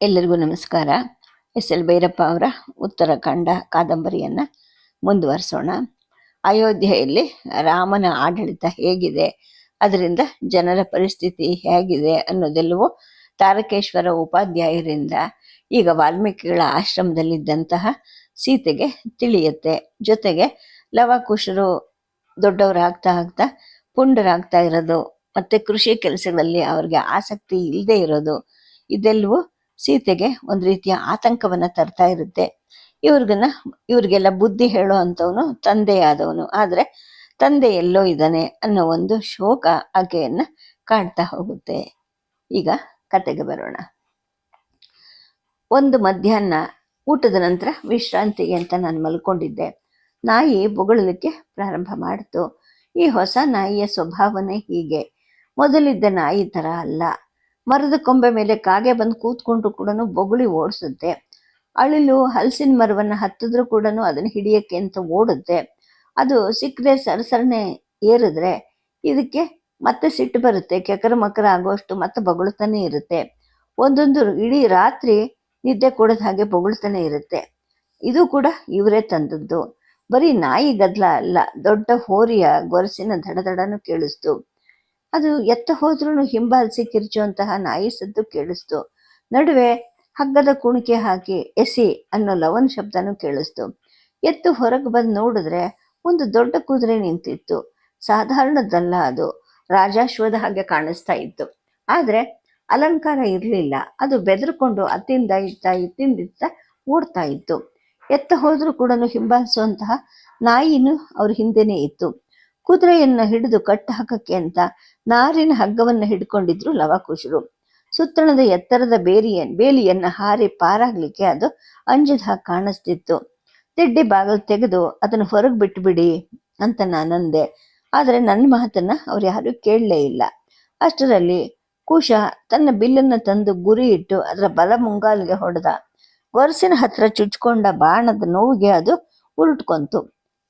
ಎಲ್ಲರಿಗೂ ನಮಸ್ಕಾರ. S L Bhyrappa ಅವರ ಉತ್ತರಾಖಂಡ ಕಾದಂಬರಿಯನ್ನು ಮುಂದುವರಿಸೋಣ. ಅಯೋಧ್ಯೆಯಲ್ಲಿ ರಾಮನ ಆಡಳಿತ ಹೇಗಿದೆ, ಅದರಿಂದ ಜನರ ಪರಿಸ್ಥಿತಿ ಹೇಗಿದೆ ಅನ್ನೋದೆಲ್ಲವೂ ತಾರಕೇಶ್ವರ ಉಪಾಧ್ಯಾಯರಿಂದ ಈಗ ವಾಲ್ಮೀಕಿಗಳ ಆಶ್ರಮದಲ್ಲಿದ್ದಂತಹ ಸೀತೆಗೆ ತಿಳಿಯುತ್ತೆ. ಜೊತೆಗೆ ಲವಕುಶರು ದೊಡ್ಡವರಾಗ್ತಾ ಆಗ್ತಾ ಪುಂಡರಾಗ್ತಾ ಇರೋದು, ಮತ್ತು ಕೃಷಿ ಕೆಲಸಗಳಲ್ಲಿ ಅವ್ರಿಗೆ ಆಸಕ್ತಿ ಇಲ್ಲದೆ ಇರೋದು, ಇದೆಲ್ಲವೂ ಸೀತೆಗೆ ಒಂದು ರೀತಿಯ ಆತಂಕವನ್ನು ತರ್ತಾ ಇರುತ್ತೆ. ಇವ್ರಿಗೆಲ್ಲ ಬುದ್ಧಿ ಹೇಳೋ ಅಂಥವನು ತಂದೆಯಾದವನು, ಆದರೆ ತಂದೆ ಎಲ್ಲೋ ಇದ್ದಾನೆ ಅನ್ನೋ ಒಂದು ಶೋಕ ಆಕೆಯನ್ನು ಕಾಡ್ತಾ ಹೋಗುತ್ತೆ. ಈಗ ಕತೆಗೆ ಬರೋಣ. ಒಂದು ಮಧ್ಯಾಹ್ನ ಊಟದ ನಂತರ ವಿಶ್ರಾಂತಿಗೆ ಅಂತ ನಾನು ಮಲ್ಕೊಂಡಿದ್ದೆ. ನಾಯಿ ಬೊಗಳಲಿಕ್ಕೆ ಪ್ರಾರಂಭ ಮಾಡಿತು. ಈ ಹೊಸ ನಾಯಿಯ ಸ್ವಭಾವನೆ ಹೀಗೆ. ಮೊದಲಿದ್ದ ನಾಯಿ ಥರ ಅಲ್ಲ. ಮರದ ಕೊಂಬೆ ಮೇಲೆ ಕಾಗೆ ಬಂದು ಕೂತ್ಕೊಂಡ್ರು ಕೂಡ ಬೊಗಳಿ ಓಡಿಸುತ್ತೆ. ಅಳಿಲು ಹಲಸಿನ ಮರವನ್ನು ಹತ್ತಿದ್ರೂ ಕೂಡ ಅದನ್ನು ಹಿಡಿಯೋಕ್ಕೆ ಅಂತ ಓಡುತ್ತೆ. ಅದು ಸಿಕ್ಕದೆ ಸರಸರನೆ ಏರಿದ್ರೆ ಇದಕ್ಕೆ ಮತ್ತೆ ಸಿಟ್ಟು ಬರುತ್ತೆ. ಕೆಕರ ಮಕರ ಆಗೋಷ್ಟು ಮತ್ತೆ ಬೊಗಳ್ತಾನೆ ಇರುತ್ತೆ. ಒಂದೊಂದು ಇಡೀ ರಾತ್ರಿ ನಿದ್ದೆ ಕೊಡದ ಹಾಗೆ ಬೊಗಳ್ತಾನೆ ಇರುತ್ತೆ. ಇದು ಕೂಡ ಇವರೇ ತಂದದ್ದು. ಬರೀ ನಾಯಿ ಗದ್ದಲ ಅಲ್ಲ, ದೊಡ್ಡ ಹೋರಿಯ ಗೊರಸಿನ ದಡದಡನು ಕೇಳಿಸ್ತು. ಅದು ಎತ್ತ ಹೋದ್ರೂ ಹಿಂಬಾಲಿಸಿ ಕಿರ್ಚುವಂತಹ ನಾಯಿ ಸದ್ದು ಕೇಳಿಸ್ತು. ನಡುವೆ ಹಗ್ಗದ ಕುಣಿಕೆ ಹಾಕಿ ಎಸಿ ಅನ್ನೋ ಲವನ್ ಶಬ್ದನೂ ಕೇಳಿಸ್ತು. ಎತ್ತು ಹೊರಗೆ ಬಂದು ನೋಡಿದ್ರೆ ಒಂದು ದೊಡ್ಡ ಕುದುರೆ ನಿಂತಿತ್ತು. ಸಾಧಾರಣದಲ್ಲ, ಅದು ರಾಜಾಶ್ವದ ಹಾಗೆ ಕಾಣಿಸ್ತಾ ಇತ್ತು. ಆದರೆ ಅಲಂಕಾರ ಇರಲಿಲ್ಲ. ಅದು ಬೆದರ್ಕೊಂಡು ಅತ್ತಿಂದ ಇತ್ತಿಂದ ಓಡ್ತಾ ಇತ್ತು. ಎತ್ತ ಹೋದ್ರೂ ಕೂಡ ಹಿಂಬಾಲಿಸುವಂತಹ ನಾಯಿನೂ ಅವ್ರ ಹಿಂದೆನೇ ಇತ್ತು. ಕುದುರೆಯನ್ನು ಹಿಡಿದು ಕಟ್ಟು ಹಾಕಕ್ಕೆ ಅಂತ ನಾರಿನ ಹಗ್ಗವನ್ನು ಹಿಡ್ಕೊಂಡಿದ್ರು ಲವಕುಶರು. ಸುತ್ತಣದ ಎತ್ತರದ ಬೇಲಿಯನ್ನು ಹಾರಿ ಪಾರಾಗ್ಲಿಕ್ಕೆ ಅದು ಅಂಜದ ಹಾಗೆ ಕಾಣಿಸ್ತಿತ್ತು. ತಿಡ್ಡಿ ಬಾಗಿಲು ತೆಗೆದು ಅದನ್ನು ಹೊರಗೆ ಬಿಟ್ಟುಬಿಡಿ ಅಂತ ನಾನಂದೆ. ಆದರೆ ನನ್ನ ಮಾತನ್ನ ಅವ್ರು ಯಾರೂ ಕೇಳಲೇ ಇಲ್ಲ. ಅಷ್ಟರಲ್ಲಿ ಕುಶ ತನ್ನ ಬಿಲ್ಲನ್ನು ತಂದು ಗುರಿ ಇಟ್ಟು ಅದರ ಬಲ ಮುಂಗಾಲಿಗೆ ಹೊಡೆದ. ಗೊರಸಿನ ಹತ್ರ ಚುಚ್ಕೊಂಡ ಬಾಣದ ನೋವಿಗೆ ಅದು ಉರುಟ್ಕೊಂತು.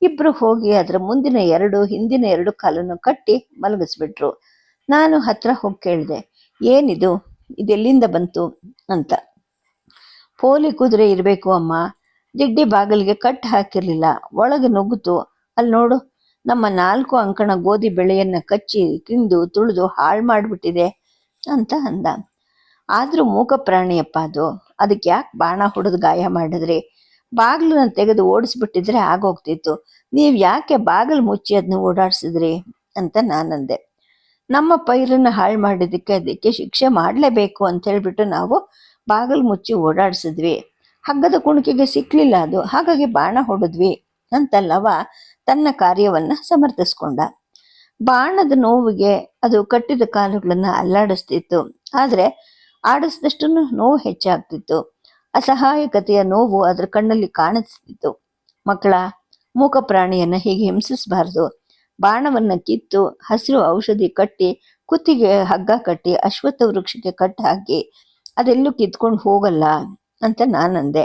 ಇಬ್ರು ಹೋಗಿ ಅದರ ಮುಂದಿನ 2 ಹಿಂದಿನ 2 ಕಾಲನ್ನು ಕಟ್ಟಿ ಮಲಗಿಸ್ಬಿಟ್ರು. ನಾನು ಹತ್ರ ಹೋಗಿ ಕೇಳಿದೆ, ಏನಿದು, ಇದೆಲ್ಲಿಂದ ಬಂತು ಅಂತ. ಪೋಲಿ ಕುದುರೆ ಇರಬೇಕು ಅಮ್ಮ. ದಿಡ್ಡಿ ಬಾಗಿಲಿಗೆ ಕಟ್ಟು ಹಾಕಿರ್ಲಿಲ್ಲ, ಒಳಗೆ ನುಗ್ಗಿತು. ಅಲ್ಲಿ ನೋಡು, ನಮ್ಮ 4 ಅಂಕಣ ಗೋಧಿ ಬೆಳೆಯನ್ನು ಕಚ್ಚಿ ತಿಂದು ತುಳಿದು ಹಾಳು ಮಾಡಿಬಿಟ್ಟಿದೆ ಅಂತ ಅಂದ. ಆದರೂ ಮೂಕ ಪ್ರಾಣಿಯಪ್ಪ ಅದು. ಅದಕ್ಕೆ ಯಾಕೆ ಬಾಣ ಹೊಡೆದು ಗಾಯ ಮಾಡಿದ್ರಿ? ಬಾಗಿಲನ್ನ ತೆಗೆದು ಓಡಿಸ್ಬಿಟ್ಟಿದ್ರೆ ಆಗೋಗ್ತಿತ್ತು. ನೀವು ಯಾಕೆ ಬಾಗಿಲು ಮುಚ್ಚಿ ಅದನ್ನ ಓಡಾಡ್ಸಿದ್ರಿ ಅಂತ ನಾನಂದೆ. ನಮ್ಮ ಪೈರನ್ನು ಹಾಳು ಮಾಡಿದ್ದಕ್ಕೆ ಅದಕ್ಕೆ ಶಿಕ್ಷೆ ಮಾಡಲೇಬೇಕು ಅಂತ ಹೇಳ್ಬಿಟ್ಟು ನಾವು ಬಾಗಿಲು ಮುಚ್ಚಿ ಓಡಾಡಿಸಿದ್ವಿ. ಹಗ್ಗದ ಕುಣಿಕೆಗೆ ಸಿಕ್ಕಲಿಲ್ಲ ಅದು, ಹಾಗಾಗಿ ಬಾಣ ಹೊಡೆದ್ವಿ ಅಂತಲ್ಲವ ತನ್ನ ಕಾರ್ಯವನ್ನು ಸಮರ್ಥಿಸ್ಕೊಂಡ. ಬಾಣದ ನೋವಿಗೆ ಅದು ಕಟ್ಟಿದ ಕಾಲುಗಳನ್ನು ಅಲ್ಲಾಡಿಸ್ತಿತ್ತು. ಆದರೆ ಆಡಿಸಿದಷ್ಟು ನೋವು ಹೆಚ್ಚಾಗ್ತಿತ್ತು. ಅಸಹಾಯಕತೆಯ ನೋವು ಅದರ ಕಣ್ಣಲ್ಲಿ ಕಾಣಿಸ್ತಿತ್ತು. ಮಕ್ಕಳ, ಮೂಕ ಪ್ರಾಣಿಯನ್ನು ಹೀಗೆ ಹಿಂಸಿಸಬಾರ್ದು. ಬಾಣವನ್ನು ಕಿತ್ತು ಹಸಿರು ಔಷಧಿ ಕಟ್ಟಿ ಕುತ್ತಿಗೆ ಹಗ್ಗ ಕಟ್ಟಿ ಅಶ್ವತ್ಥ ವೃಕ್ಷಕ್ಕೆ ಕಟ್ಟಿ ಹಾಕಿ ಅದೆಲ್ಲೂ ಕಿತ್ಕೊಂಡು ಹೋಗಲ್ಲ ಅಂತ ನಾನಂದೆ.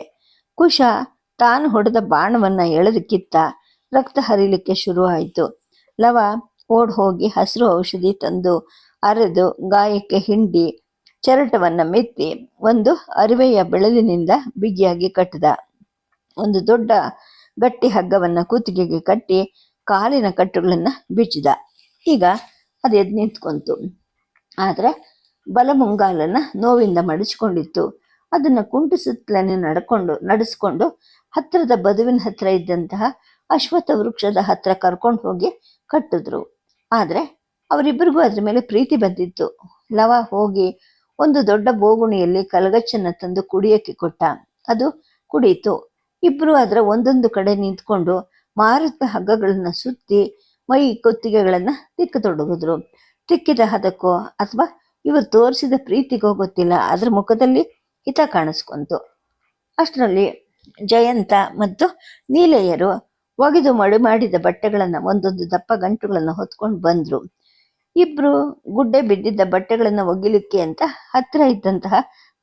ಕುಶ ತಾನು ಹೊಡೆದ ಬಾಣವನ್ನು ಎಳೆದು ಕಿತ್ತ. ರಕ್ತ ಹರಿಲಿಕ್ಕೆ ಶುರು ಆಯಿತು. ಲವ ಓಡ್ ಹೋಗಿ ಹಸಿರು ಔಷಧಿ ತಂದು ಅರೆದು ಗಾಯಕ್ಕೆ ಹಿಂಡಿ ಚರಟವನ್ನು ಮೆತ್ತಿ ಒಂದು ಅರಿವೆಯ ಬೆಳಲಿನಿಂದ ಬಿಗಿಯಾಗಿ ಕಟ್ಟಿದ. ಒಂದು ದೊಡ್ಡ ಗಟ್ಟಿ ಹಗ್ಗವನ್ನು ಕುತ್ತಿಗೆಗೆ ಕಟ್ಟಿ ಕಾಲಿನ ಕಟ್ಟುಗಳನ್ನು ಬಿಚ್ಚಿದ. ಈಗ ಅದು ಎದ್ದು ನಿಂತ್ಕೊಂತು. ಆದರೆ ಬಲ ಮುಂಗಾಲನ್ನು ನೋವಿಂದ ಮಡಚಿಕೊಂಡಿತ್ತು. ಅದನ್ನು ಕುಂಟಿಸುತ್ತಲೇ ನಡೆಸ್ಕೊಂಡು ಹತ್ತಿರದ ಬದುವಿನ ಹತ್ರ ಇದ್ದಂತಹ ಅಶ್ವತ್ಥ ವೃಕ್ಷದ ಹತ್ರ ಕರ್ಕೊಂಡು ಹೋಗಿ ಕಟ್ಟಿದ್ರು. ಆದರೆ ಅವರಿಬ್ಬರಿಗೂ ಅದ್ರ ಮೇಲೆ ಪ್ರೀತಿ ಬಂದಿತ್ತು. ಲವ ಹೋಗಿ ಒಂದು ದೊಡ್ಡ ಬೋಗುಣಿಯಲ್ಲಿ ಕಲಗಚ್ಚನ್ನು ತಂದು ಕುಡಿಯೋಕ್ಕೆ ಕೊಟ್ಟ. ಅದು ಕುಡೀತು. ಇಬ್ರು ಅದರ ಒಂದೊಂದು ಕಡೆ ನಿಂತ್ಕೊಂಡು ಮಾರದ ಹಗ್ಗಗಳನ್ನು ಸುತ್ತಿ ಮೈ ಕುತ್ತಿಗೆಗಳನ್ನು ತಿಕ್ಕತೊಡಗಿದ್ರು. ತಿಕ್ಕಿದ ಹದಕ್ಕೋ ಅಥವಾ ಇವರು ತೋರಿಸಿದ ಪ್ರೀತಿಗೋ ಗೊತ್ತಿಲ್ಲ, ಅದ್ರ ಮುಖದಲ್ಲಿ ಹಿತ ಕಾಣಿಸ್ಕೊಂತು. ಅಷ್ಟರಲ್ಲಿ ಜಯಂತ ಮತ್ತು ನೀಲೆಯರು ಒಗೆದು ಮಡಿ ಮಾಡಿದ ಬಟ್ಟೆಗಳನ್ನು ಒಂದೊಂದು ದಪ್ಪ ಗಂಟುಗಳನ್ನು ಹೊತ್ಕೊಂಡು ಬಂದ್ರು. ಇಬ್ರು ಗುಡ್ಡೆ ಬಿದ್ದಿದ್ದ ಬಟ್ಟೆಗಳನ್ನು ಒಗಿಲಿಕ್ಕೆ ಅಂತ ಹತ್ತಿರ ಇದ್ದಂತಹ